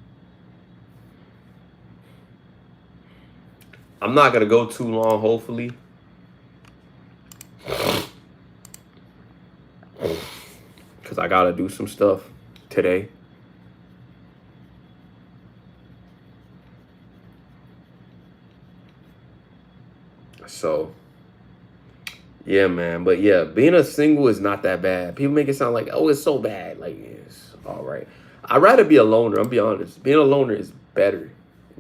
[SPEAKER 1] I'm not gonna go too long, hopefully. Because I gotta do some stuff today. So, yeah, man. But yeah, being a single is not that bad. People make it sound like, oh, it's so bad. Like, it's all right. I'd rather be a loner. I'll be honest. Being a loner is better.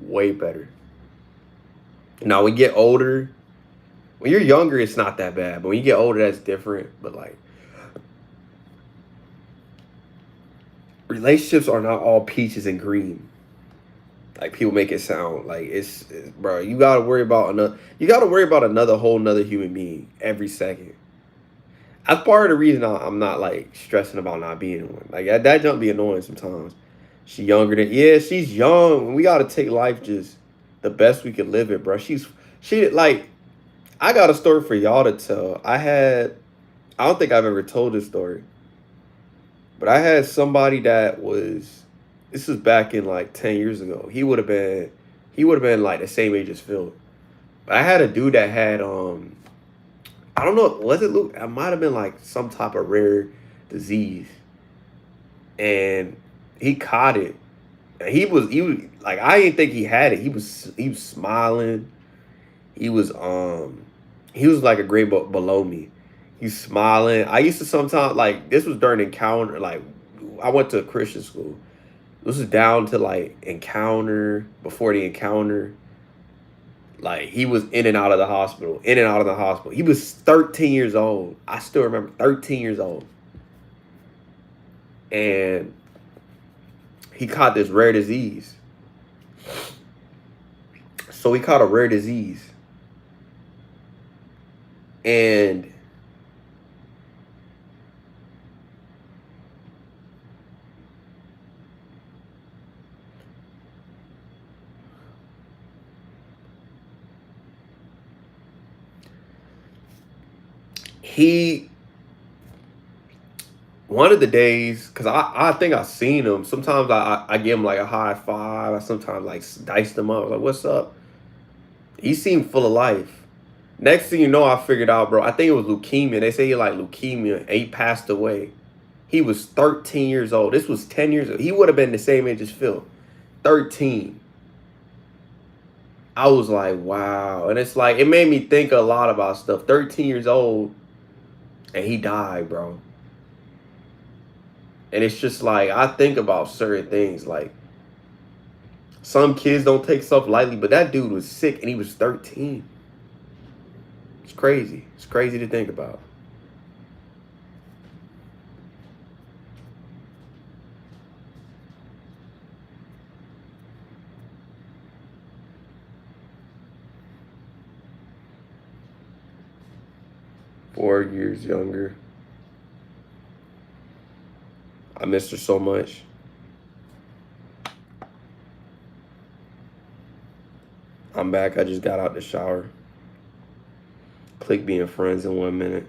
[SPEAKER 1] Way better. Now, we get older. When you're younger, it's not that bad, but when you get older, that's different. But like, relationships are not all peaches and cream. Like people make it sound like bro. You gotta worry about another. You gotta worry about another whole another human being every second. That's part of the reason I'm not like stressing about not being one. Like that jump be annoying sometimes. She younger than yeah, she's young. We gotta take life just the best we can live it, bro. She like I got a story for y'all to tell. I don't think I've ever told this story, but I had somebody that was this was back in like 10 years ago. He would have been like the same age as Phil. But I had a dude that had I don't know, was it Luke? It might have been like some type of rare disease. And he caught it. And he was like I didn't think he had it. He was smiling. He was he was like a grade below me. He's smiling. I used to sometimes like this was during encounter, like I went to a Christian school. This is down to like encounter before the encounter. Like he was in and out of the hospital, in and out of the hospital. He was 13 years old. I still remember 13 years old. And he caught this rare disease. So he caught a rare disease. And he one of the days, because I think I seen him. Sometimes I give him like a high five. I sometimes like dice him up. Like, what's up? He seemed full of life. Next thing you know, I figured out, bro. I think it was leukemia. They say he like leukemia, and he passed away. He was 13 years old. This was 10 years ago. He would have been the same age as Phil. 13. I was like, wow. And it's like, it made me think a lot about stuff. 13 years old, and he died, bro. And it's just like, I think about certain things. Like, some kids don't take stuff lightly, but that dude was sick and he was 13. It's crazy. It's crazy to think about. Four years younger. I missed her so much. I'm back. I just got out the shower. Click being friends in 1 minute.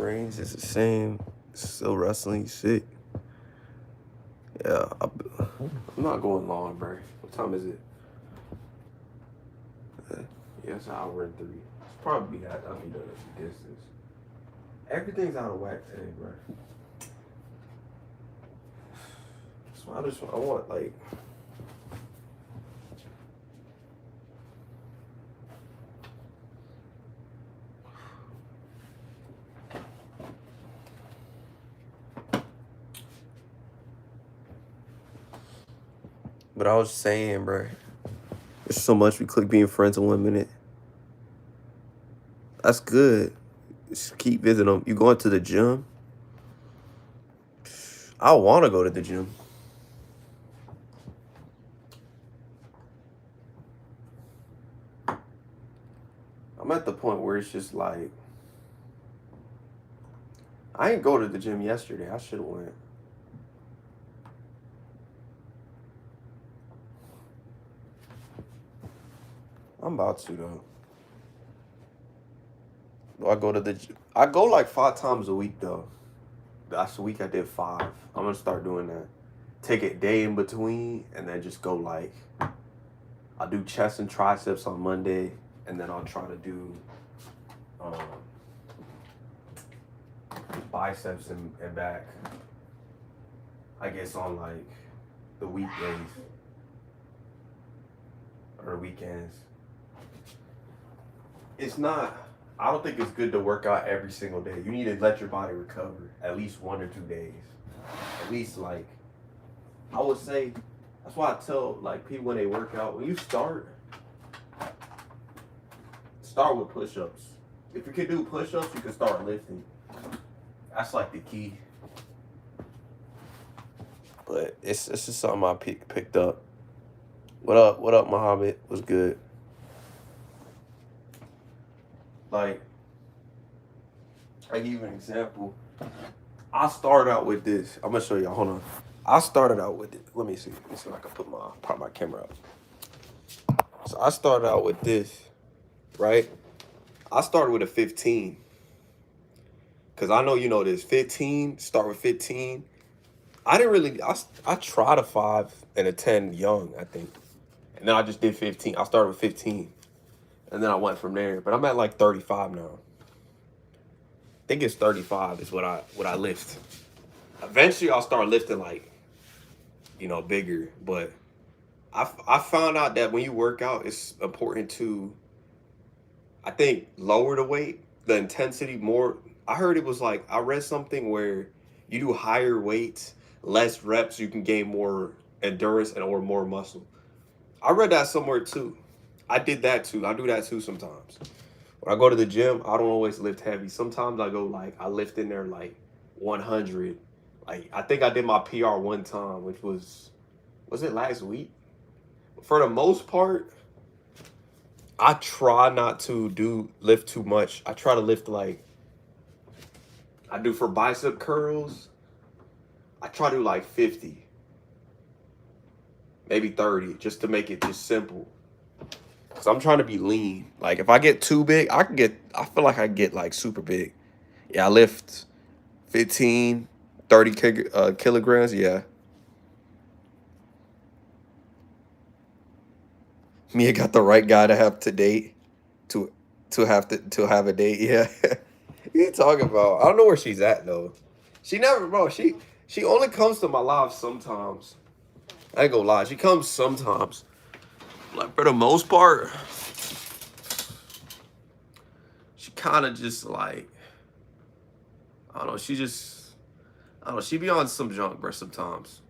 [SPEAKER 1] range is the same. Still wrestling. Sick. Yeah, I'm not going long, bro. What time is it? Yeah, it's an hour and 3. It's probably that. I'll be done at the distance. Everything's out of whack today, bro. So I want like. But I was saying, bro, there's so much we click being friends in 1 minute. That's good. Just keep visiting them. You going to the gym? I want to go to the gym. I'm at the point where it's just like, I ain't go to the gym yesterday. I should have went. I'm about to though. I go to the gym. I go like 5 times a week though. Last week I did 5. I'm gonna start doing that. Take a day in between and then just go like, I'll do chest and triceps on Monday, and then I'll try to do biceps and back, I guess, on like the weekdays or weekends. It's not, I don't think it's good to work out every single day. You need to let your body recover at least 1 or 2 days. At least, like, I would say, that's why I tell like people when they work out, when you start with push-ups. If you can do push-ups, you can start lifting. That's like the key. But it's just something I picked up. What up, Muhammad? What's good? Like, I give you an example. I started out with this. I'm gonna show y'all. Hold on. I started out with it. Let me see. Let me see if I can pop my camera up. So I started out with this, right? I started with a 15. Cause I know you know this. 15. Start with 15. I didn't really. I tried a 5 and a 10 young, I think, and then I just did 15. I started with 15, and then I went from there. But I'm at like 35 now. I think it's 35 is what I lift. Eventually, I'll start lifting like, bigger. But I found out that when you work out, it's important to, I think, lower the weight, the intensity more. I heard it was like, I read something where you do higher weights, less reps, you can gain more endurance or more muscle. I read that somewhere too. I did that too. I do that too sometimes. When I go to the gym, I don't always lift heavy. Sometimes I go like, I lift in there like 100. Like, I think I did my PR one time, which was it last week? For the most part, I try not to lift too much. I try to lift like, I do for bicep curls, I try to do like 50, maybe 30, just to make it just simple. Cause I'm trying to be lean. Like if I get too big, I feel like I get like super big. Yeah, I lift 15, 30 kilograms, yeah. Mia got the right guy to have to date, to have a date, yeah. What you talking about? I don't know where she's at though. She never, bro. She only comes to my live sometimes. I ain't gonna lie. She comes sometimes. Like for the most part, she kind of just like, I don't know. I don't know. She be on some junk, bro. Sometimes.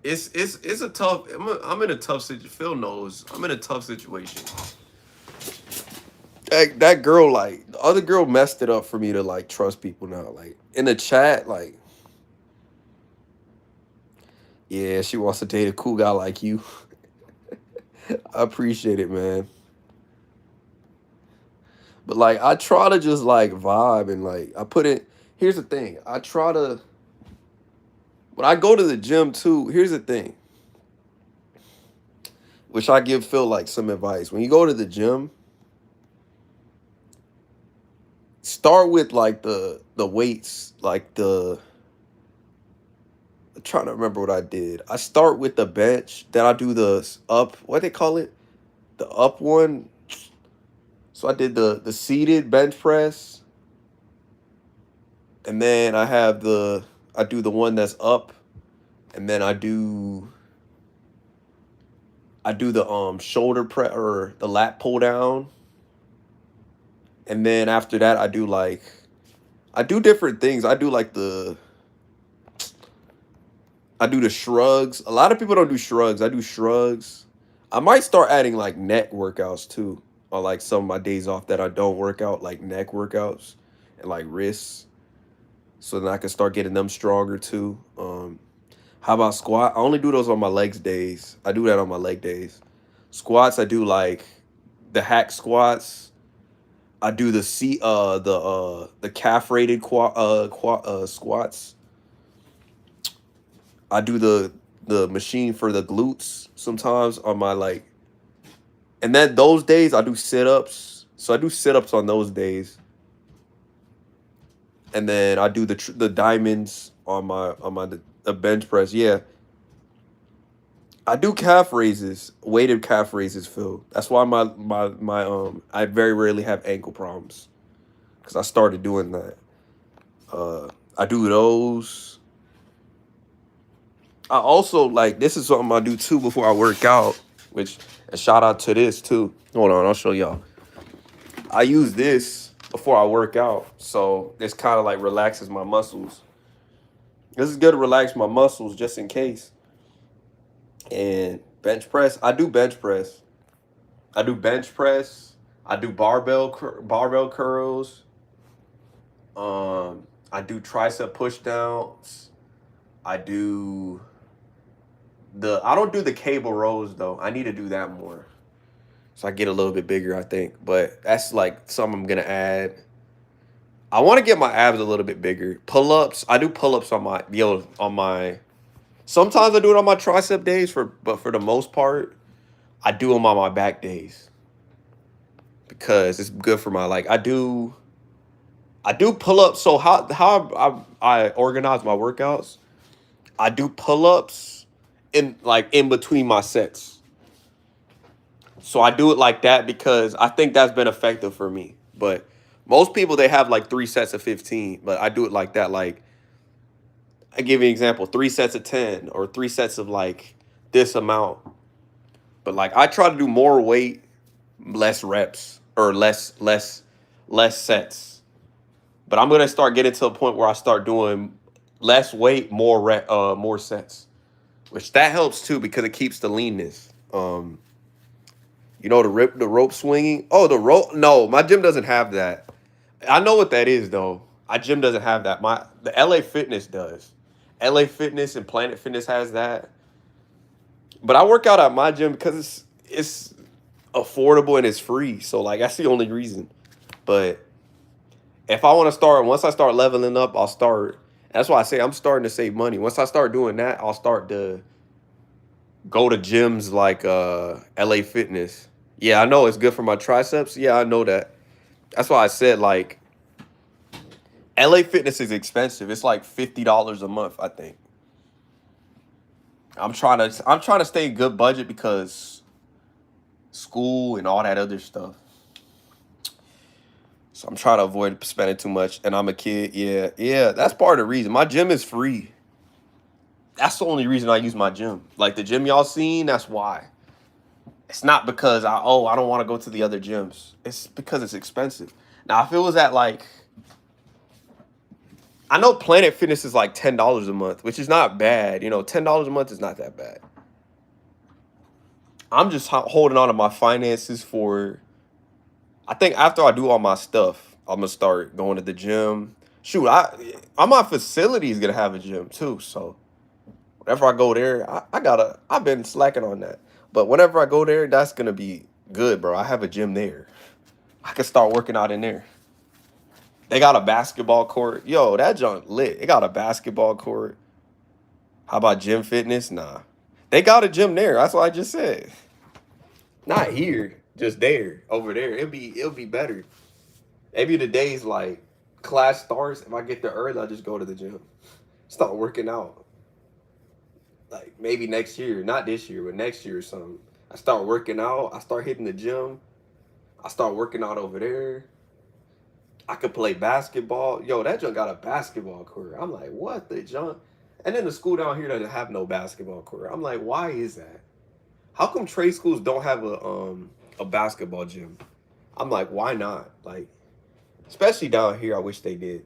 [SPEAKER 1] It's a tough. I'm in a tough situation. Phil knows I'm in a tough situation. That girl, like, the other girl messed it up for me to like trust people now. Like in the chat, like, yeah, she wants to date a cool guy like you. I appreciate it, man. But like I try to just like vibe and like I put it. Here's the thing. I try to, when I go to the gym too, here's the thing. which I give Phil like some advice. When you go to the gym, start with like the weights, like the I'm trying to remember what I did. I start with the bench, then I do the up, what they call it? The up one. So I did the seated bench press, and then I do the one that's up, and then I do the shoulder press or the lat pull down, and then after that I do different things. I do the shrugs. A lot of people don't do shrugs. I do shrugs. I might start adding like neck workouts too, or like some of my days off that I don't work out, like neck workouts and like wrists, so then I can start getting them stronger too. How about squat? I only do those on my legs days. I do that on my leg days. Squats, I do like the hack squats. I do the calf rated squats. I do the machine for the glutes sometimes on my like, and then those days I do sit ups. So I do sit ups on those days, and then I do the diamonds on the bench press. Yeah, I do calf raises, weighted calf raises, Phil. That's why I very rarely have ankle problems because I started doing that. I do those. I also like this is something I do too before I work out, which a shout out to this too. Hold on, I'll show y'all. I use this before I work out, so this kind of like relaxes my muscles. This is good to relax my muscles just in case. And bench press, I do bench press. I do bench press. I do barbell curls. I do tricep push downs. I do I don't do the cable rows though. I need to do that more. So I get a little bit bigger, I think. But that's like something I'm gonna add. I want to get my abs a little bit bigger. Pull-ups. I do pull-ups on my sometimes I do it on my tricep days but for the most part, I do them on my back days. Because it's good for my like I do pull-ups. So how I organize my workouts, I do pull-ups in between my sets. So I do it like that because I think that's been effective for me. But most people they have like 3 sets of 15, but I do it like that. Like I give you an example, 3 sets of 10 or 3 sets of like this amount. But like I try to do more weight, less reps or less sets. But I'm gonna start getting to a point where I start doing less weight, more sets, which that helps too because it keeps the leanness. The rope swinging. Oh, the rope. No, my gym doesn't have that. I know what that is though. My gym doesn't have that. The LA Fitness does. LA Fitness and Planet Fitness has that. But I work out at my gym because it's affordable and it's free. So like that's the only reason. But if I want to start, once I start leveling up, I'll start. That's why I say I'm starting to save money. Once I start doing that, I'll start to go to gyms like LA Fitness. Yeah, I know it's good for my triceps. Yeah, I know that. That's why I said like LA Fitness is expensive. It's like $50 a month, I think. I'm trying to stay in good budget because school and all that other stuff. So I'm trying to avoid spending too much. And I'm a kid. Yeah, yeah. That's part of the reason. My gym is free. That's the only reason I use my gym. Like the gym y'all seen, that's why. It's not because I don't want to go to the other gyms. It's because it's expensive. Now if it was at like I know Planet Fitness is like $10 a month, which is not bad. $10 a month is not that bad. I'm just holding on to my finances for. I think after I do all my stuff, I'm gonna start going to the gym. Shoot, my facility is gonna have a gym too. So whenever I go there, I've been slacking on that. But whenever I go there, that's gonna be good, bro. I have a gym there. I can start working out in there. They got a basketball court. Yo, that junk lit. They got a basketball court. How about gym fitness? Nah. They got a gym there. That's what I just said. Not here, just there, over there. It'll be better. Maybe the days like class starts. If I get there early, I just go to the gym, start working out. Like maybe next year, not this year, but next year or something. I start working out. I start hitting the gym. I start working out over there. I could play basketball. Yo, that junk got a basketball court. I'm like, what the junk? And then the school down here doesn't have no basketball court. I'm like, why is that? How come trade schools don't have a basketball gym? I'm like, why not? Like, especially down here, I wish they did.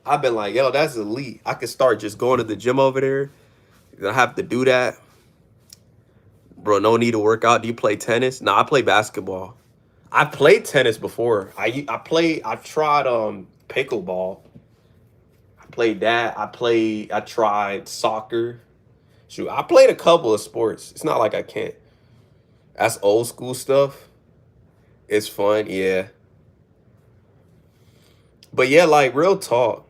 [SPEAKER 1] I've been like, yo, that's elite. I could start just going to the gym over there. You don't have to do that. Bro, no need to work out. Do you play tennis? No, I play basketball. I played tennis before. I tried pickleball. I played that. I tried soccer. Shoot, I played a couple of sports. It's not like I can't. That's old school stuff. It's fun, yeah. But yeah, like real talk.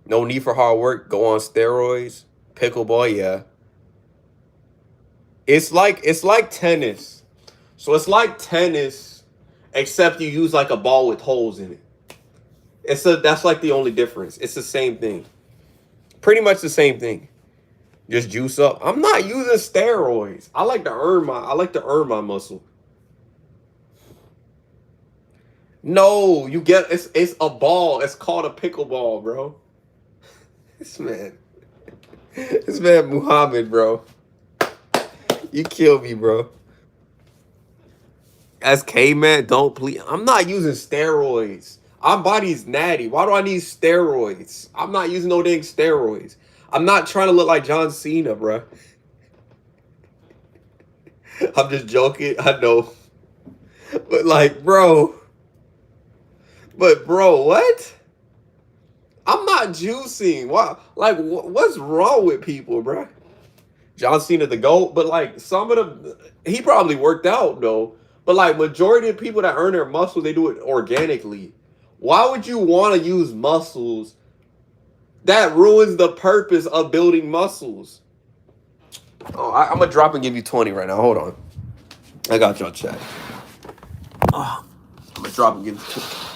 [SPEAKER 1] No need for hard work. Go on steroids. Pickleball, yeah. It's like tennis. So it's like tennis, except you use like a ball with holes in it. That's like the only difference. It's the same thing. Pretty much the same thing. Just juice up. I'm not using steroids. I like to earn my muscle. No, you get it's a ball. It's called a pickleball, bro. This man. This man Muhammad, bro. You kill me, bro. As caveman, don't please. I'm not using steroids. My body's natty. Why do I need steroids? I'm not using no dang steroids. I'm not trying to look like John Cena, bro. I'm just joking. I know. But like, bro. But bro, what? I'm not juicing. Why? Like, what's wrong with people, bro? John Cena the GOAT, but like some of them, he probably worked out though. But like majority of people that earn their muscle, they do it organically. Why would you want to use muscles? That ruins the purpose of building muscles. Oh, I'm gonna drop and give you 20 right now. Hold on, I got y'all chat. Oh, I'm gonna drop and give you 20.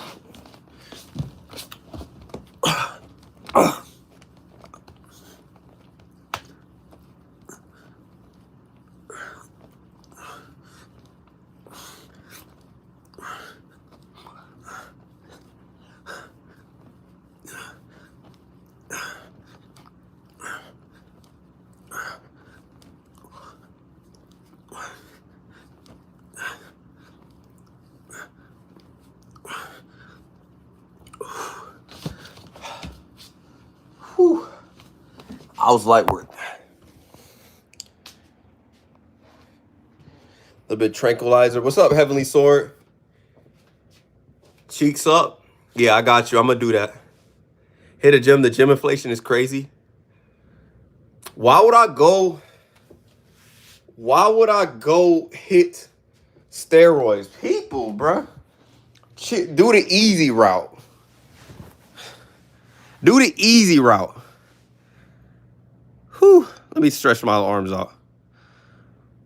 [SPEAKER 1] Whew. I was like, we're a little bit tranquilizer. What's up, Heavenly Sword? Cheeks up. Yeah, I got you. I'm gonna do that. Hit a gym. The gym inflation is crazy. Why would I go? Why would I go hit steroids? People, bruh. Do the easy route. Do the easy route. Whew. Let me stretch my arms out.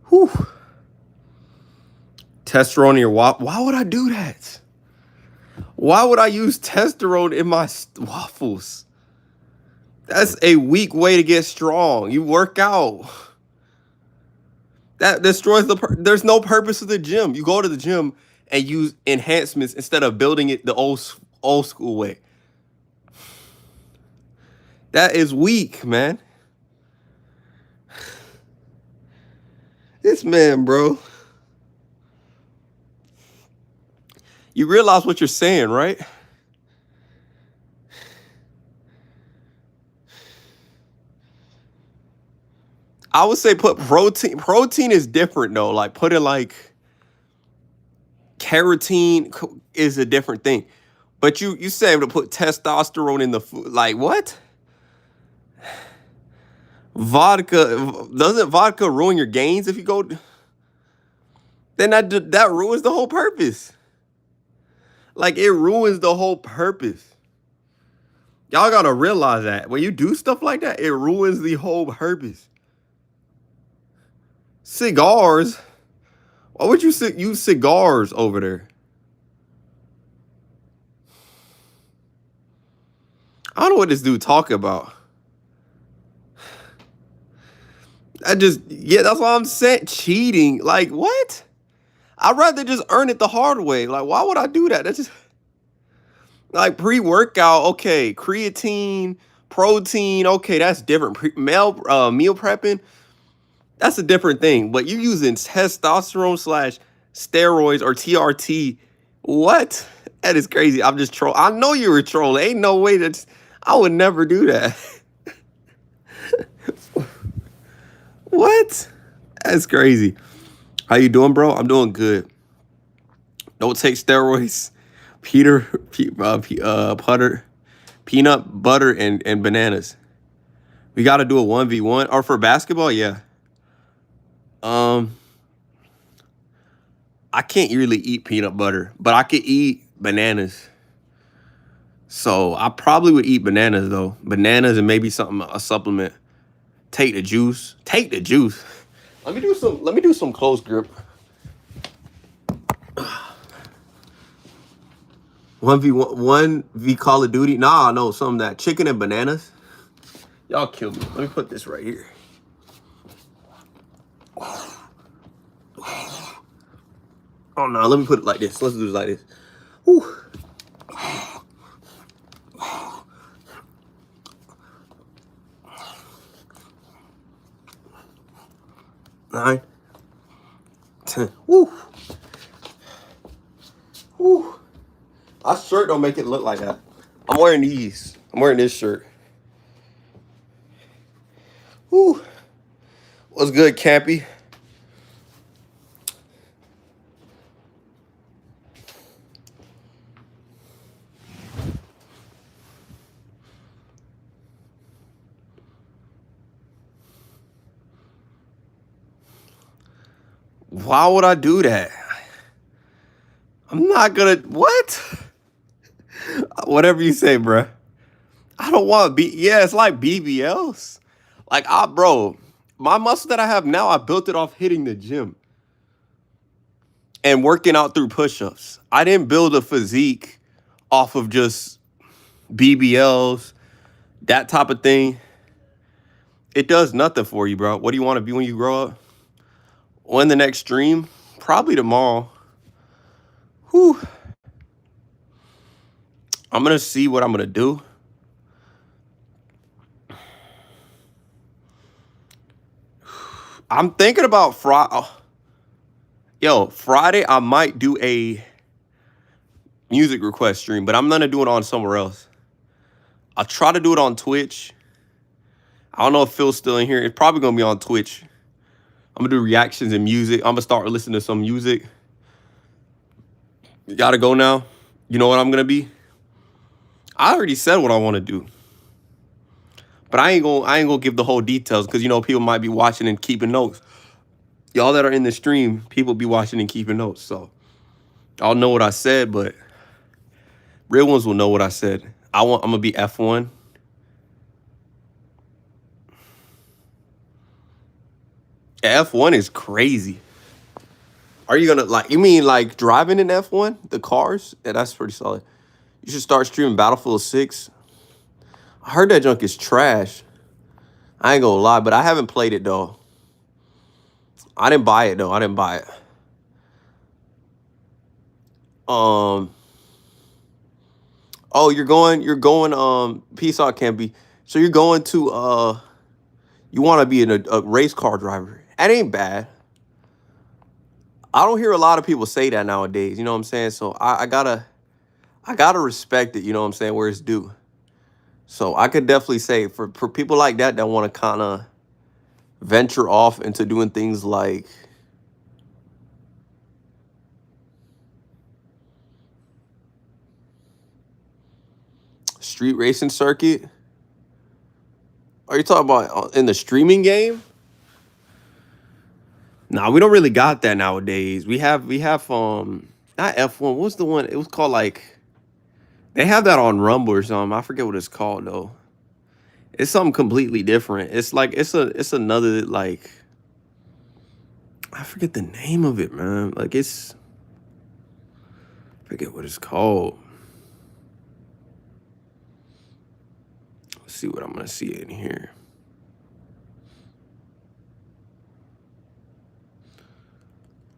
[SPEAKER 1] Whew. Testosterone in your why would I do that? Why would I use testosterone in my waffles? That's a weak way to get strong. You work out. That destroys there's no purpose of the gym. You go to the gym and use enhancements instead of building it the old school way. That is weak, man. This man, bro. You realize what you're saying, right? I would say put protein. Protein is different though. Like put it like carotene is a different thing. But you say to put testosterone in the food. Like what? Vodka, doesn't vodka ruin your gains if you go? Then that ruins the whole purpose. Like it ruins the whole purpose. Y'all gotta realize that when you do stuff like that, it ruins the whole purpose. Cigars? Why would you use cigars over there? I don't know what this dude talking about. Yeah, that's what I'm saying. Cheating. Like, what? I'd rather just earn it the hard way. Like, why would I do that? That's just like pre-workout. Okay, creatine, protein. Okay, that's different. Meal prepping. That's a different thing. But you using testosterone slash steroids or TRT. What? That is crazy. I'm just trolling. I know you were trolling. Ain't no way that I would never do that. What? That's crazy. How you doing, bro? I'm doing good. Don't take steroids. Peanut butter and bananas. We got to do a 1v1 or for basketball, yeah. I can't really eat peanut butter, but I could eat bananas. So I probably would eat bananas though. Bananas and maybe a supplement. Take the juice. Take the juice. Let me do some close grip. 1v Call of Duty. Nah, no, some of that chicken and bananas. Y'all kill me. Let me put this right here. Oh no, let me put it like this. Let's do it like this. Whew. 9, 10. Woo. Woo. My shirt don't make it look like that. I'm wearing these. I'm wearing this shirt. Woo. What's good, Cappy? Why would I do that? I'm not gonna. What? Whatever you say, bruh. I don't want yeah, it's like BBLs. Like, bro, my muscle that I have now, I built it off hitting the gym and working out through push-ups. I didn't build a physique off of just BBLs, that type of thing. It does nothing for you, bro. What do you want to be when you grow up? When the next stream? Probably tomorrow. Whew. I'm going to see what I'm going to do. I'm thinking about Friday. Yo, Friday, I might do a music request stream, but I'm going to do it on somewhere else. I'll try to do it on Twitch. I don't know if Phil's still in here. It's probably going to be on Twitch. I'm going to do reactions and music. I'm going to start listening to some music. You got to go now. You know what I'm going to be? I already said what I want to do. But I ain't gonna give the whole details because, you know, people might be watching and keeping notes. Y'all that are in the stream, people be watching and keeping notes. So I'll know what I said, but real ones will know what I said. I'm going to be F1. F1 is crazy. Are you going to, you mean like driving in F1? The cars? Yeah, that's pretty solid. You should start streaming Battlefield 6. I heard that junk is trash. I ain't gonna lie, but I haven't played it though. I didn't buy it though. I didn't buy it. Oh, you're going, peace out, Campy. So you're going to, you want to be a race car driver. That ain't bad. I don't hear a lot of people say that nowadays. You know what I'm saying? So I gotta respect it. You know what I'm saying? Where it's due. So I could definitely say for people like that want to kind of venture off into doing things like street racing circuit. Are you talking about in the streaming game? Nah, we don't really got that nowadays. We have not F1. What's the one? It was called they have that on Rumble or something. I forget what it's called though. It's something completely different. It's like it's another I forget the name of it, man. Like I forget what it's called. Let's see what I'm gonna see in here.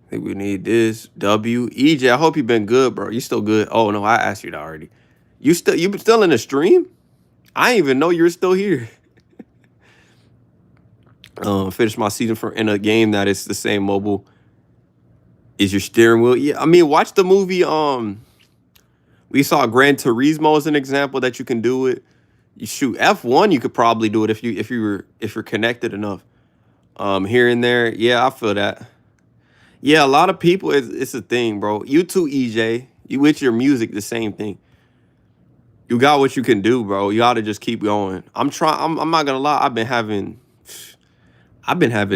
[SPEAKER 1] I think we need this. EJ, I hope you've been good, bro. You still good? Oh no, I asked you that already. You been still in the stream? I didn't even know you were still here. Finished my season in a game that is the same mobile. Is your steering wheel? Yeah, I mean, watch the movie. We saw Gran Turismo as an example that you can do it. You shoot F1, you could probably do it if you're connected enough. Here and there, yeah, I feel that. Yeah, a lot of people, it's a thing, bro. You too, EJ. You with your music, the same thing. You got what you can do, bro. You ought to just keep going. I'm trying. I'm not gonna lie. I've been having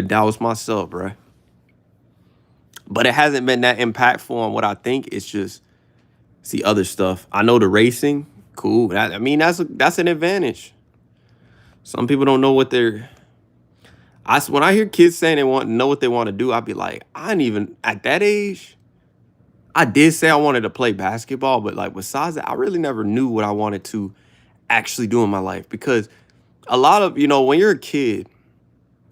[SPEAKER 1] doubts myself, bro. But it hasn't been that impactful on what I think. It's just see other stuff. I know the racing, cool. I mean, that's an advantage. Some people don't know what they're. When I hear kids saying they want to know what they want to do, I'd be like, I didn't even at that age. I did say I wanted to play basketball, but like besides that, I really never knew what I wanted to actually do in my life because a lot of when you're a kid,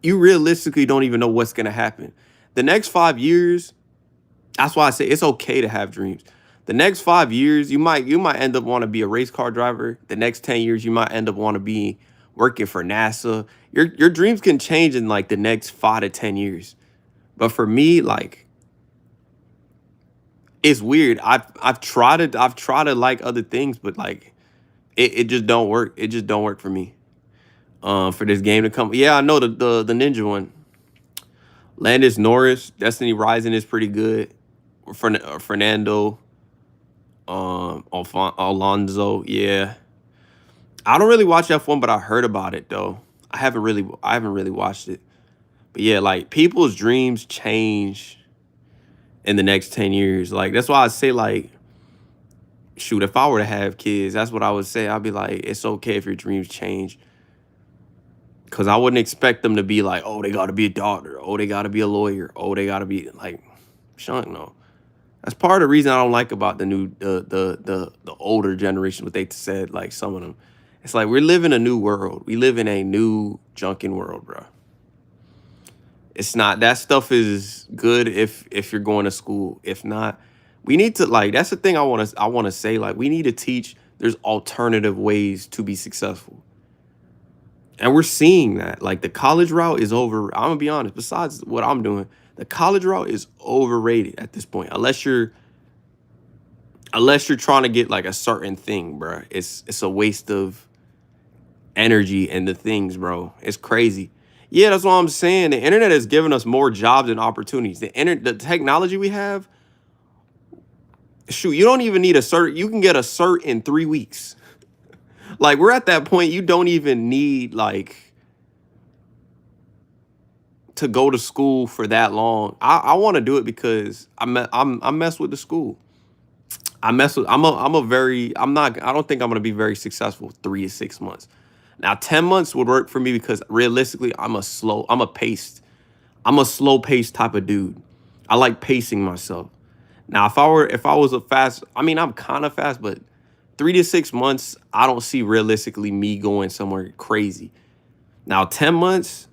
[SPEAKER 1] you realistically don't even know what's gonna happen. The next 5 years, that's why I say it's okay to have dreams. The next 5 years, you might end up want to be a race car driver. The next 10 years, you might end up want to be working for NASA. Your dreams can change in like the next 5 to 10 years. But for me, like it's weird. I've tried to like other things, but like it just don't work. It just don't work for me. For this game to come. Yeah, I know the ninja one. Landis Norris, Destiny Rising is pretty good. Fernando, Alonso, yeah. I don't really watch F1, but I heard about it though. I haven't really watched it. But yeah, like people's dreams change in the next 10 years. Like that's why I say like shoot, if I were to have kids, that's what I would say. I'd be like, it's okay if your dreams change. Cause I wouldn't expect them to be like, oh, they gotta be a doctor, oh, they gotta be a lawyer, oh, they gotta be like, shut no. That's part of the reason I don't like about the older generation, what they said, like some of them. It's like we're living a new world. We live in a new junkin world, bro. It's not that stuff is good if you're going to school. If not, we need to like that's the thing I wanna say. Like we need to teach there's alternative ways to be successful. And we're seeing that. Like the college route is over. I'm gonna be honest, besides what I'm doing, the college route is overrated at this point. Unless you're trying to get like a certain thing, bro. It's a waste of energy and the things, bro. It's crazy. Yeah, that's what I'm saying. The internet has given us more jobs and opportunities. The technology we have, shoot, you don't even need a cert. You can get a cert in 3 weeks. Like we're at that point. You don't even need like to go to school for that long. I want to do it because I mess with the school. I don't think I'm gonna be very successful 3 to 6 months. Now 10 months would work for me because realistically I'm a slow paced type of dude. I like pacing myself. Now if I was a fast, I mean I'm kind of fast, but 3 to 6 months, I don't see realistically me going somewhere crazy. Now 10 months,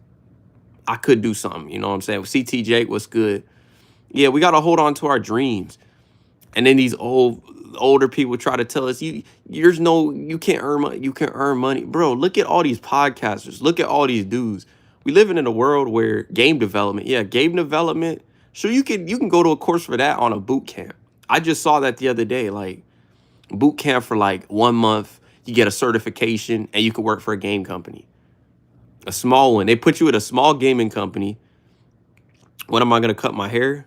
[SPEAKER 1] I could do something, you know what I'm saying? CT Jake, what's good? Yeah, we gotta hold on to our dreams. And then these older people try to tell us you can't earn money. You can earn money. Bro, look at all these podcasters. Look at all these dudes. We living in a world where game development. Sure, you can go to a course for that on a boot camp. I just saw that the other day. Like boot camp for like 1 month, you get a certification and you can work for a game company. A small one. They put you at a small gaming company. When am I gonna cut my hair?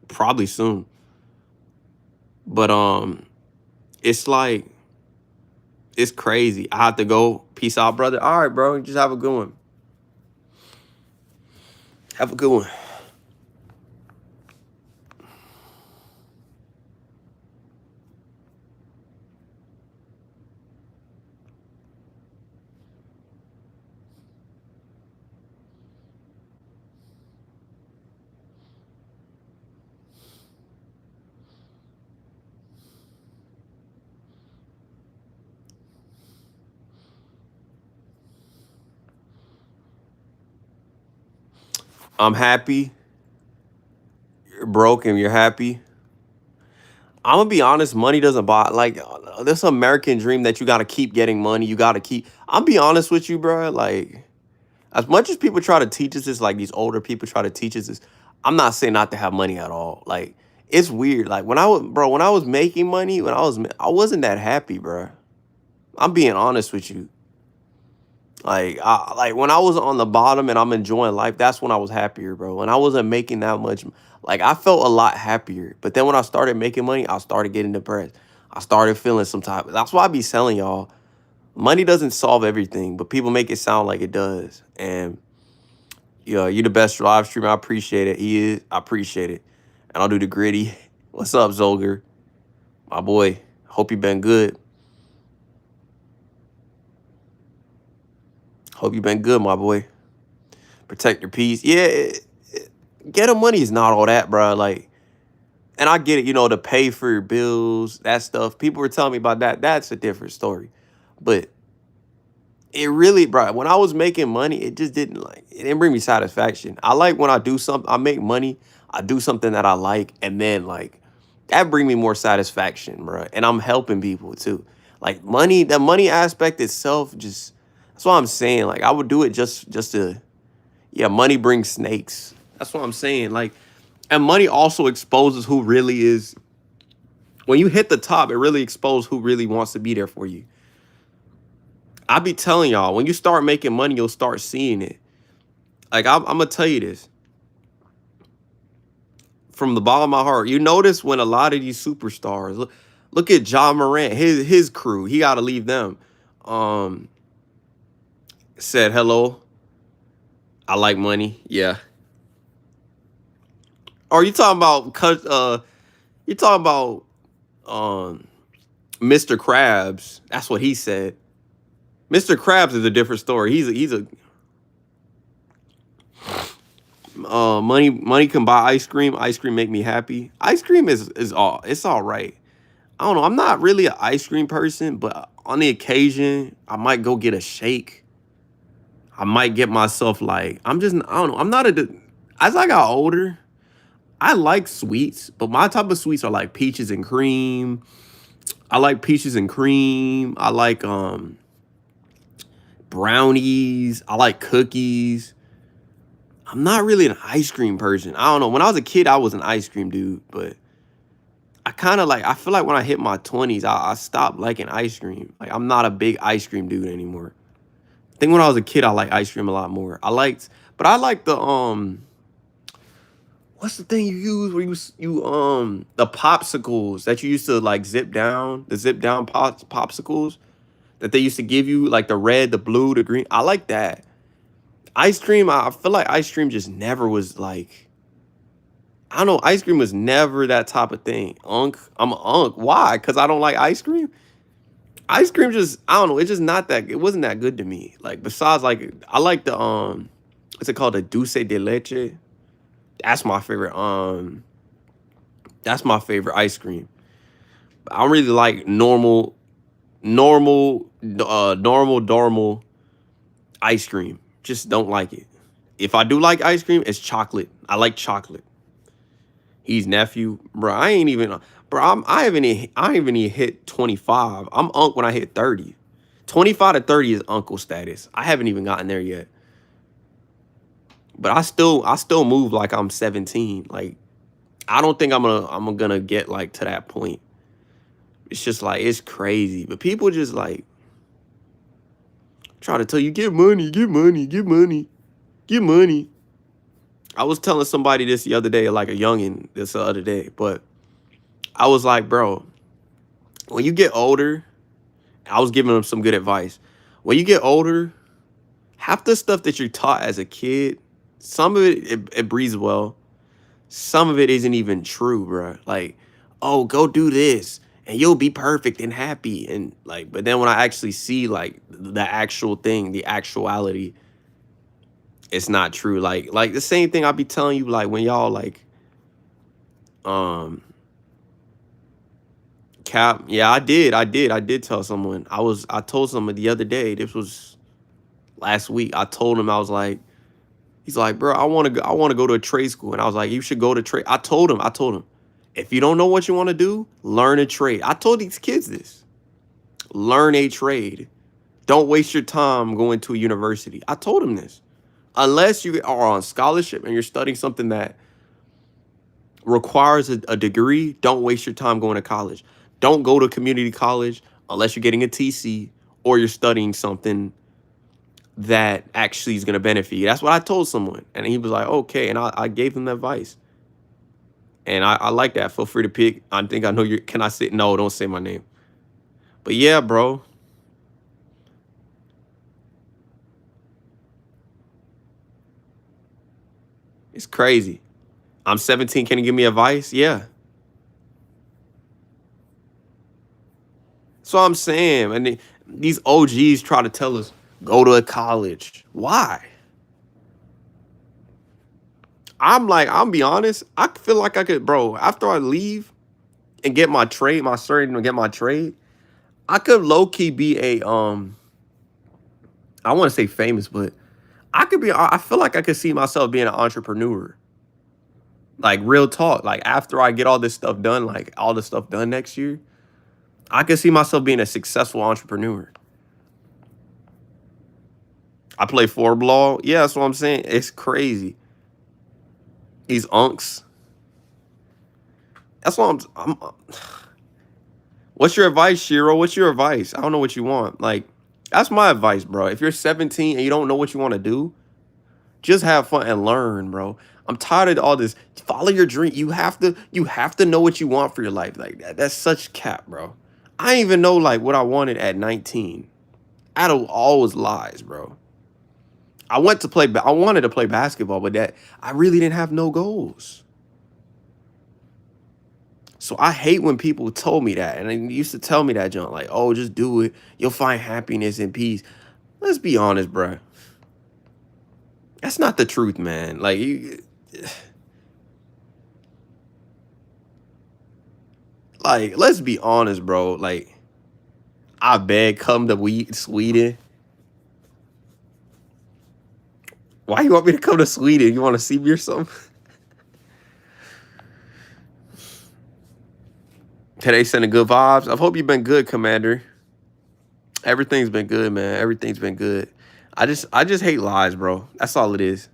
[SPEAKER 1] Probably soon. But it's like it's crazy. I have to go. Peace out, brother. All right, bro. Just have a good one. Have a good one. I'm happy. You're broke and you're happy. I'm gonna be honest. Money doesn't buy. Like this American dream that you gotta keep getting money. You gotta keep. I'm be honest with you, bro. Like as much as people try to teach us this, like these older people try to teach us this, I'm not saying not to have money at all. Like it's weird. Like when I was making money, I wasn't that happy, bro. I'm being honest with you. Like when I was on the bottom and I'm enjoying life, that's when I was happier, bro. When I wasn't making that much, like I felt a lot happier. But then when I started making money, I started getting depressed. I started feeling some type. That's why I be telling y'all, money doesn't solve everything, but people make it sound like it does. And yeah, you the best live streamer. I appreciate it. He is. I appreciate it. And I'll do the gritty. What's up, Zolger? My boy. Hope you been good. Hope you been good, my boy. Protect your peace. Yeah, getting money is not all that, bro. Like, and I get it, to pay for your bills, that stuff. People were telling me about that. That's a different story. But it really, bro, when I was making money, it just it didn't bring me satisfaction. I like when I do something, I make money, I do something that I like, and then like that bring me more satisfaction, bro. And I'm helping people too. Like money, the money aspect itself, just that's what I'm saying. Like I would do it just to, yeah, money brings snakes. That's what I'm saying. Like, and money also exposes who really is. When you hit the top, it really exposes who really wants to be there for you. I be telling y'all, when you start making money, you'll start seeing it. Like, I'm going to tell you this. From the bottom of my heart, you notice when a lot of these superstars, look at Ja Morant, his crew, he got to leave them. Said, hello, I like money. Yeah. Or you talking about, Mr. Krabs. That's what he said. Mr. Krabs is a different story. He's a money can buy ice cream. Ice cream make me happy. Ice cream is all right. I don't know. I'm not really an ice cream person, but on the occasion, I might go get a shake. I might get myself like I don't know. I'm not as I got older, I like sweets, but my type of sweets are like peaches and cream. I like peaches and cream. I like brownies. I like cookies. I'm not really an ice cream person. I don't know. When I was a kid, I was an ice cream dude, but I feel like when I hit my 20s, I stopped liking ice cream. Like I'm not a big ice cream dude anymore. I think when I was a kid, I liked ice cream a lot more. I like the what's the thing you use where the popsicles that you used to like zip down, the zip down popsicles that they used to give you, like the red, the blue, the green. I like that. Ice cream, I feel like ice cream just never was like, I don't know, ice cream was never that type of thing. I'm an unk. Why? Because I don't like ice cream? Ice cream just, I don't know, it's just not that, it wasn't that good to me. Like besides like, I like the, what's it called? The dulce de leche. That's my favorite, ice cream. I don't really like normal ice cream. Just don't like it. If I do like ice cream, it's chocolate. I like chocolate. He's nephew, bro. I ain't even, bro. I haven't even hit 25. I'm unk when I hit 30. 25 to 30 is uncle status. I haven't even gotten there yet. But I still move like I'm 17. Like I don't think I'm gonna get like to that point. It's just like it's crazy. But people just like try to tell you get money, get money, get money, get money. I was telling somebody this the other day, like a youngin' this the other day, but I was like, bro, when you get older, I was giving them some good advice. When you get older, half the stuff that you're taught as a kid, some of it breathes well. Some of it isn't even true, bro. Like, oh, go do this and you'll be perfect and happy. And like, but then when I actually see like the actual thing, the actuality, it's not true. Like the same thing I'll be telling you, like when y'all like, Cap, yeah, I did tell someone. I told someone the other day, this was last week. I told him, I was like, He's like, bro, I want to go to a trade school. And I was like, you should go to trade. I told him, if you don't know what you want to do, learn a trade. I told these kids this. Learn a trade. Don't waste your time going to a university. I told him this. Unless you are on scholarship and you're studying something that requires a degree, don't waste your time going to college. Don't go to community college unless you're getting a TC or you're studying something that actually is going to benefit you. That's what I told someone. And he was like, okay. And I gave him the advice. And I like that. Feel free to pick. I think I know you. Can I say? No, don't say my name. But yeah, bro. It's crazy. I'm 17. Can you give me advice? Yeah. So I'm saying. And these OGs try to tell us, go to a college. Why? I'm be honest. I feel like I could, bro, after I leave and get my trade, my cert and get my trade, I could low-key be a, I want to say famous, but I feel like I could see myself being an entrepreneur. Like real talk. Like after I get all this stuff done, like all this stuff done next year, I could see myself being a successful entrepreneur. I play Forblaw. Yeah, that's what I'm saying. It's crazy. These unks. That's what what's your advice, Shiro? What's your advice? I don't know what you want. Like, that's my advice, bro. If you're 17 and you don't know what you want to do, just have fun and learn, bro. I'm tired of all this. Follow your dream. You have to know what you want for your life. Like that's such cap, bro. I didn't even know like what I wanted at 19. Out of always lies, bro. I wanted to play basketball, but that I really didn't have no goals. So I hate when people told me that. And they used to tell me that, John, like, oh, just do it. You'll find happiness and peace. Let's be honest, bro. That's not the truth, man. Like, let's be honest, bro. Like, I beg, come to Sweden. Why you want me to come to Sweden? You want to see me or something? Today sending good vibes. I hope you've been good, Commander. Everything's been good, man. Everything's been good. I just hate lies, bro. That's all it is.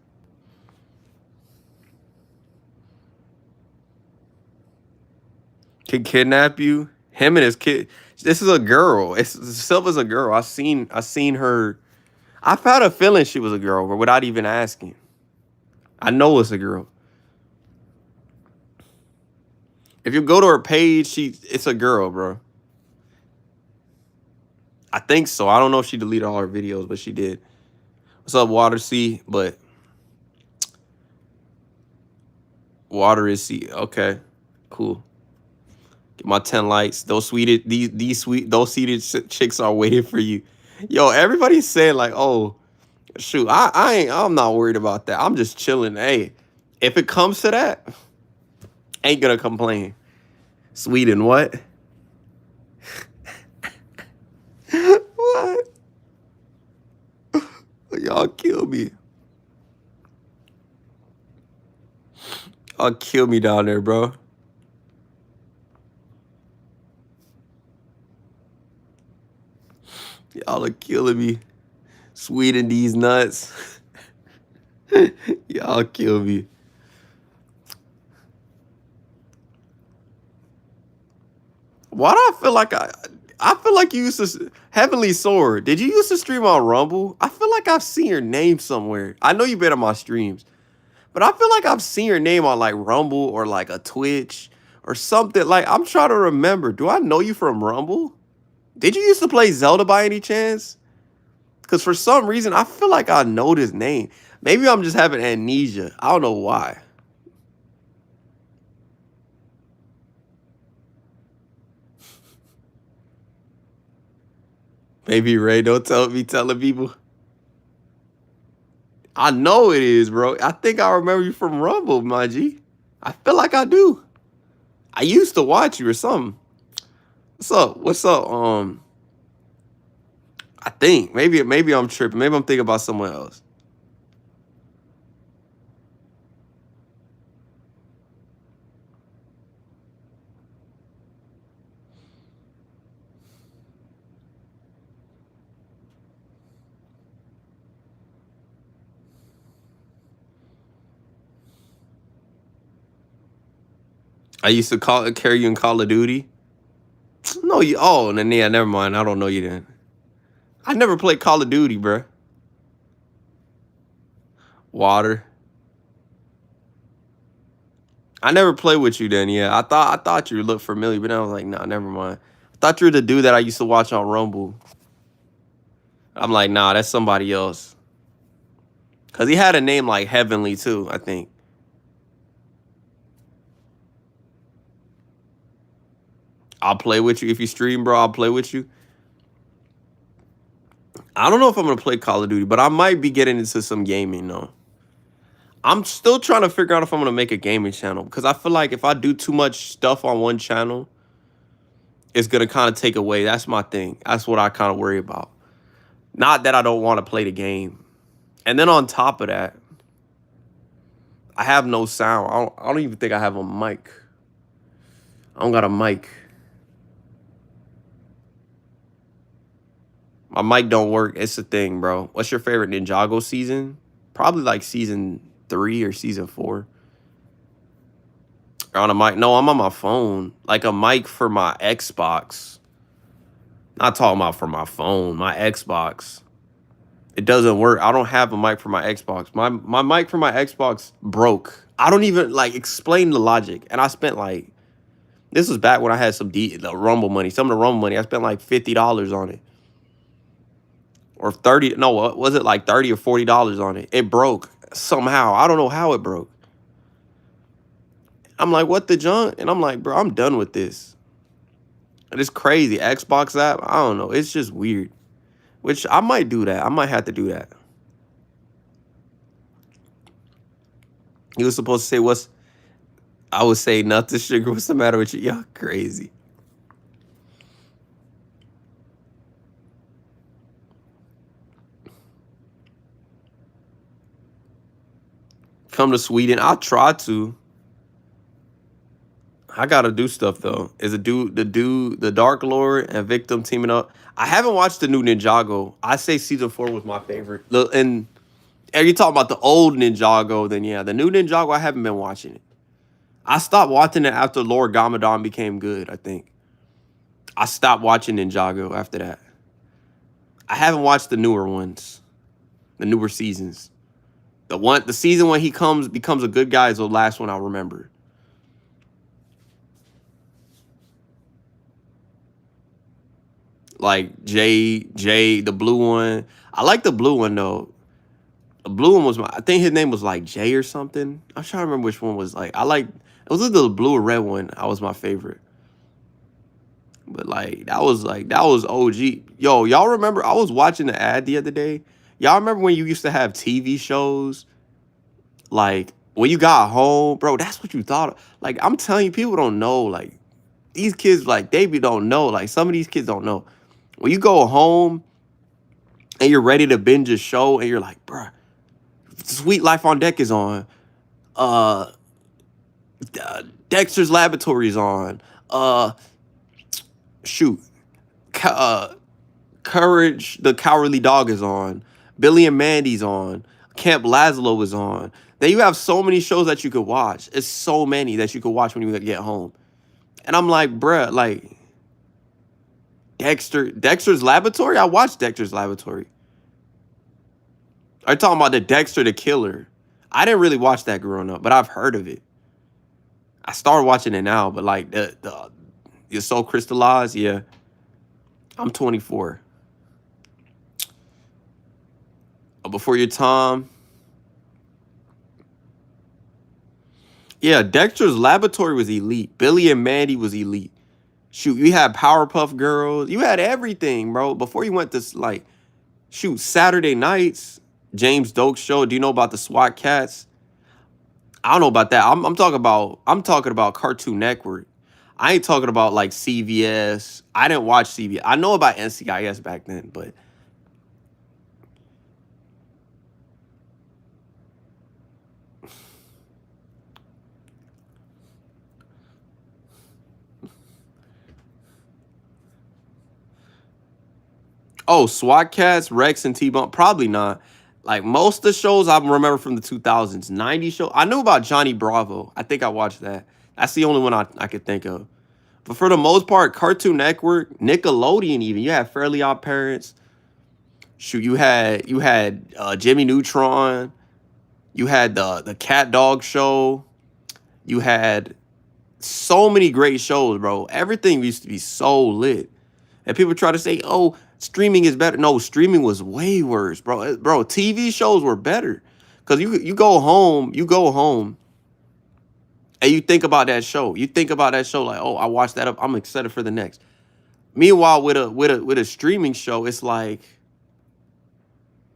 [SPEAKER 1] Can kidnap you? Him and his kid. This is a girl. Silva's a girl. I seen her. I've had a feeling she was a girl, but without even asking. I know it's a girl. If you go to her page, it's a girl, bro. I think so. I don't know if she deleted all her videos, but she did. What's up, Water C? But Water is C. Okay, cool. Get my 10 likes. Those seated chicks are waiting for you. Yo, everybody's saying like, oh, shoot, I'm not worried about that. I'm just chilling. Hey, if it comes to that, ain't gonna complain. Sweden, what? What? Y'all kill me. Y'all kill me down there, bro. Y'all are killing me. Sweden, these nuts. Y'all kill me. Why do I feel like I feel like you used to Heavenly Sword. Did you used to stream on Rumble? I feel like I've seen your name somewhere. I know you've been on my streams, but I feel like I've seen your name on like Rumble or like a Twitch or something. Like I'm trying to remember. Do I know you from Rumble? Did you used to play Zelda by any chance? Because for some reason, I feel like I know this name. Maybe I'm just having amnesia. I don't know why. Maybe Ray, don't tell me telling people. I know it is, bro. I think I remember you from Rumble, my G. I feel like I do. I used to watch you or something. What's up? What's up? I think maybe I'm tripping. Maybe I'm thinking about someone else. I used to carry you in Call of Duty. No, you. Oh, then yeah, never mind. I don't know you then. I never played Call of Duty, bruh. Water. I never played with you then. Yeah, I thought you looked familiar, but then I was like, nah, never mind. I thought you were the dude that I used to watch on Rumble. I'm like, nah, that's somebody else. Cause he had a name like Heavenly too, I think. I'll play with you if you stream, bro. I'll play with you. I don't know if I'm gonna play Call of Duty, but I might be getting into some gaming though. I'm still trying to figure out if I'm gonna make a gaming channel because I feel like if I do too much stuff on one channel, it's gonna kind of take away. That's my thing. That's what I kind of worry about. Not that I don't want to play the game. And then on top of that, I have no sound. I don't even think I have a mic. I don't got a mic. My mic don't work. It's a thing, bro. What's your favorite Ninjago season? Probably like season 3 or season 4. Or on a mic. No, I'm on my phone. Like a mic for my Xbox. Not talking about for my phone. My Xbox. It doesn't work. I don't have a mic for my Xbox. My mic for my Xbox broke. I don't even like explain the logic. And I spent like, this was back when I had some the Rumble money. Some of the Rumble money. I spent like $50 on it. Or 30, no, what was it, like $30 or $40 on it? It broke somehow. I don't know how it broke. I'm like, what the junk? And I'm like, bro, I'm done with this. And it's crazy. Xbox app, I don't know. It's just weird. Which I might do that. I might have to do that. He was supposed to say, I would say nothing, sugar. What's the matter with you? Y'all crazy. Come to Sweden. I'll try to. I gotta do stuff though. Is the Dark Lord and Victim teaming up? I haven't watched the new Ninjago. I say season 4 was my favorite. And if you talking about the old Ninjago, then yeah, the new Ninjago I haven't been watching it. I stopped watching it after Lord Gamadon became good. I think I stopped watching Ninjago after that. I haven't watched the newer ones, the newer seasons. The season when he becomes a good guy is the last one I remember. Like Jay, the blue one. I like the blue one though. The blue one was I think his name was like Jay or something. I'm trying to remember which one was like. It was either the blue or red one. I was my favorite. But like that was OG. Yo, y'all remember? I was watching the ad the other day. Y'all remember when you used to have TV shows? Like when you got home, bro, that's what you thought. Like I'm telling you, people don't know. Like these kids, like they don't know. Like some of these kids don't know. When you go home and you're ready to binge a show and you're like, bruh, Sweet Life on Deck is on. Dexter's Laboratory is on. Shoot. Courage the Cowardly Dog is on. Billy and Mandy's on. Camp Lazlo is on. Then you have so many shows that you could watch. It's so many that you could watch when you get home. And I'm like, bruh, like Dexter's Laboratory? I watched Dexter's Laboratory. Are you talking about the Dexter the Killer? I didn't really watch that growing up, but I've heard of it. I started watching it now, but like you're so crystallized, yeah. I'm 24. Before your time. Yeah, Dexter's Laboratory was elite. Billy and Mandy was elite. Shoot, you had Powerpuff Girls. You had everything, bro. Before you went to like, shoot, Saturday nights, James Doak show. Do you know about the SWAT Cats? I don't know about that. I'm talking about Cartoon Network. I ain't talking about like CVS. I didn't watch CVS. I know about NCIS back then, but oh, SWAT Cats, Rex and T-Bone, probably not. Like most of the shows I remember from the 2000s, 90s show. I knew about Johnny Bravo. I think I watched that. That's the only one I could think of. But for the most part, Cartoon Network, Nickelodeon, even you had Fairly Odd Parents. Shoot, you had Jimmy Neutron. You had the Cat Dog Show. You had so many great shows, bro. Everything used to be so lit. And people try to say, "Oh, streaming is better." No, streaming was way worse, bro. Bro, TV shows were better. Cause you go home, and you think about that show. You think about that show like, "Oh, I watched that. I'm excited for the next." Meanwhile, with a streaming show, it's like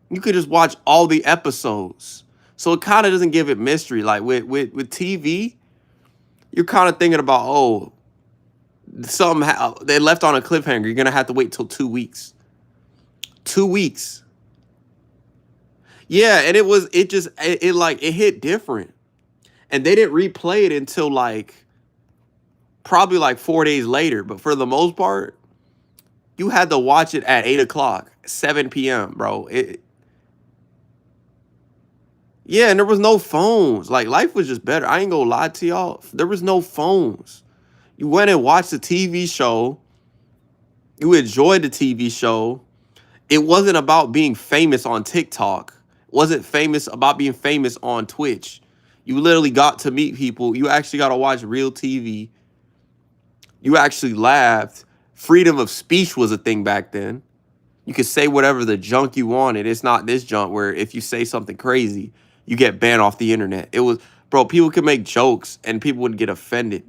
[SPEAKER 1] you could just watch all the episodes. So it kind of doesn't give it mystery. Like with TV, you're kind of thinking about, oh, somehow they left on a cliffhanger. You're gonna have to wait till 2 weeks. 2 weeks. Yeah, and it hit different. And they didn't replay it until like probably like 4 days later. But for the most part, you had to watch it at 8 o'clock, 7 p.m., bro. Yeah, and there was no phones. Like life was just better. I ain't gonna lie to y'all. There was no phones. You went and watched the TV show. You enjoyed the TV show. It wasn't about being famous on TikTok. It wasn't famous about being famous on Twitch. You literally got to meet people. You actually got to watch real TV. You actually laughed. Freedom of speech was a thing back then. You could say whatever the junk you wanted. It's not this junk where if you say something crazy, you get banned off the internet. It was, bro, people could make jokes and people would get offended.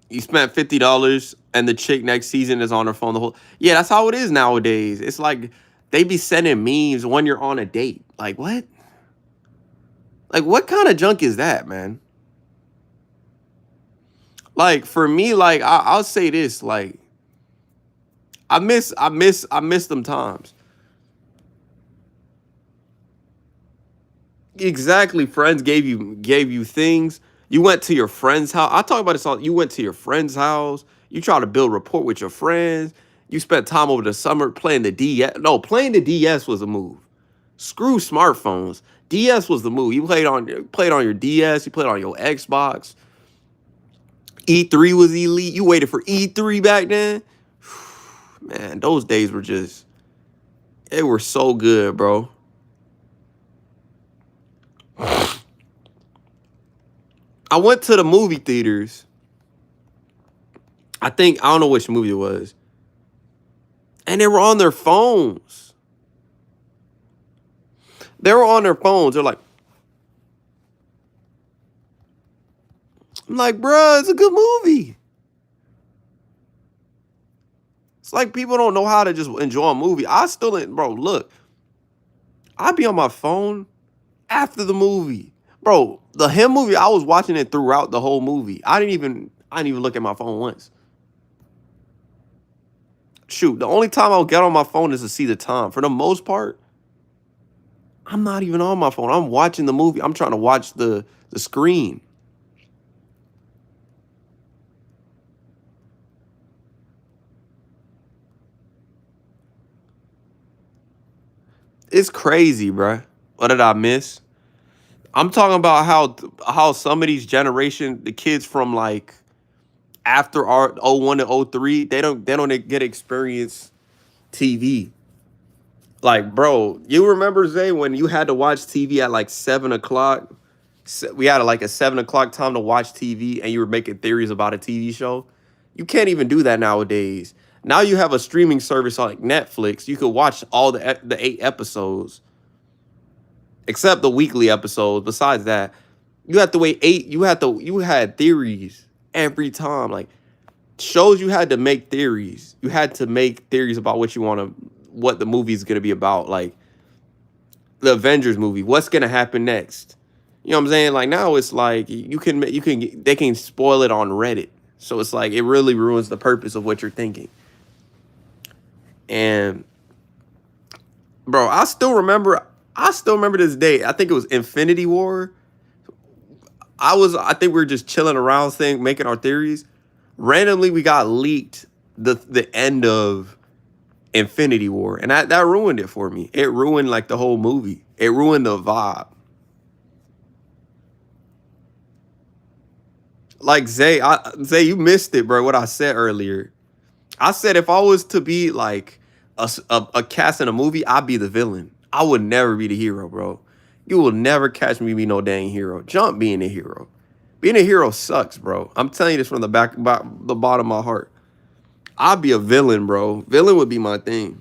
[SPEAKER 1] You spent $50 and the chick next season is on her phone the whole. Yeah, that's how it is nowadays. It's like they be sending memes when you're on a date. Like what? Like what kind of junk is that, man? Like for me, like I'll say this, like I miss them times. Exactly. Friends gave you things. You went to your friend's house. I talk about this all. You went to your friend's house. You try to build rapport with your friends. You spent time over the summer playing the DS. No, playing the DS was a move. Screw smartphones. DS was the move. You played on your DS. You played on your Xbox. E3 was elite. You waited for E3 back then. Man, those days were just. They were so good, bro. I went to the movie theaters. I don't know which movie it was. And they were on their phones. They were on their phones. They're like, I'm like, bruh, it's a good movie. It's like people don't know how to just enjoy a movie. I still ain't, bro, look. I'd be on my phone after the movie. Bro, the Him movie, I was watching it throughout the whole movie. I didn't even look at my phone once. Shoot, the only time I'll get on my phone is to see the time. For the most part, I'm not even on my phone. I'm watching the movie. I'm trying to watch the screen. It's crazy, bruh. What did I miss? I'm talking about how some of these generation, the kids from like after our '01 to '03, they don't get experience TV. Like, bro, you remember Zay when you had to watch TV at like 7 o'clock? We had like a 7 o'clock time to watch TV, and you were making theories about a TV show. You can't even do that nowadays. Now you have a streaming service like Netflix. You could watch all the 8 episodes, except the weekly episodes. Besides that, you have to wait eight. You had theories every time. Like shows, you had to make theories. You had to make theories about what the movie is gonna be about. Like the Avengers movie, what's gonna happen next? You know what I'm saying? Like now it's like they can spoil it on Reddit. So it's like it really ruins the purpose of what you're thinking. And bro, I still remember this day. I think it was Infinity War. I think we were just chilling around making our theories. Randomly we got leaked the end of Infinity War, and that ruined it for me. It ruined like the whole movie. It ruined the vibe. Like Zay, Zay, you missed it, bro. What I said earlier. I said if I was to be like a cast in a movie, I'd be the villain. I would never be the hero, bro. You will never catch me be no dang hero. Jump being a hero. Being a hero sucks, bro. I'm telling you this from the the bottom of my heart. I'd be a villain, bro. Villain would be my thing.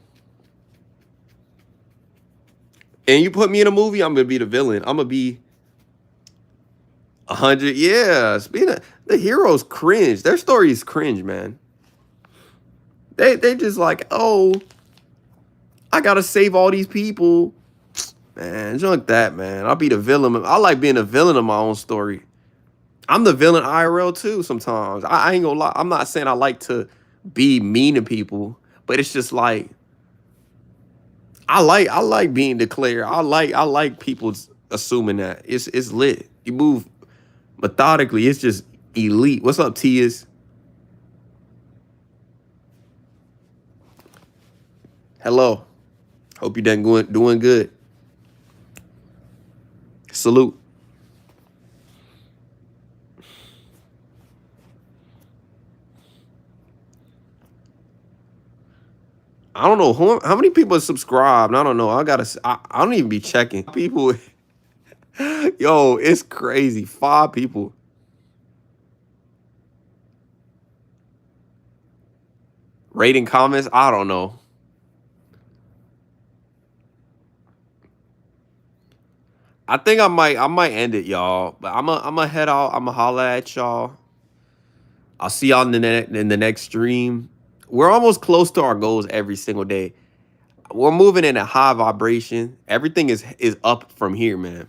[SPEAKER 1] And you put me in a movie, I'm gonna be the villain. I'm gonna be 100. Yeah, the heroes cringe. Their story is cringe, man. They just like, oh, I gotta save all these people. Man, junk that, man. I'll be the villain. I like being a villain of my own story. I'm the villain IRL too sometimes. I ain't gonna lie. I'm not saying I like to be mean to people, but it's just like I like being declared. I like people assuming that. It's lit. You move methodically. It's just elite. What's up, Tias? Hello. Hope you done doing good. Salute. I don't know how many people are subscribed. I don't know. I don't even be checking. People, yo, it's crazy. 5 people. Rating comments. I don't know. I think I might end it, y'all. But I'm gonna head out. I'm gonna holla at y'all. I'll see y'all in the next stream. We're almost close to our goals every single day. We're moving in a high vibration. Everything is up from here, man.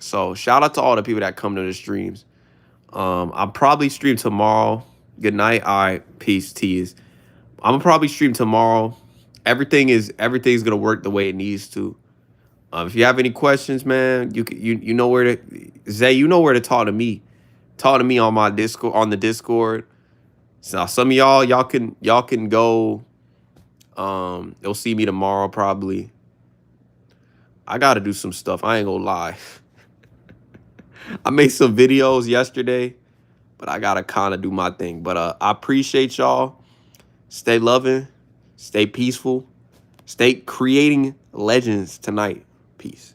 [SPEAKER 1] So shout out to all the people that come to the streams. I'll probably stream tomorrow. Good night. All right. Peace. Tease. I'm gonna probably stream tomorrow. Everything's gonna work the way it needs to. If you have any questions, man, you know where to Zay. You know where to talk to me. Talk to me on my Discord. So some of y'all can go. You'll see me tomorrow probably. I gotta do some stuff. I ain't gonna lie. I made some videos yesterday, but I gotta kind of do my thing. But I appreciate y'all. Stay loving, stay peaceful, stay creating legends tonight. Peace.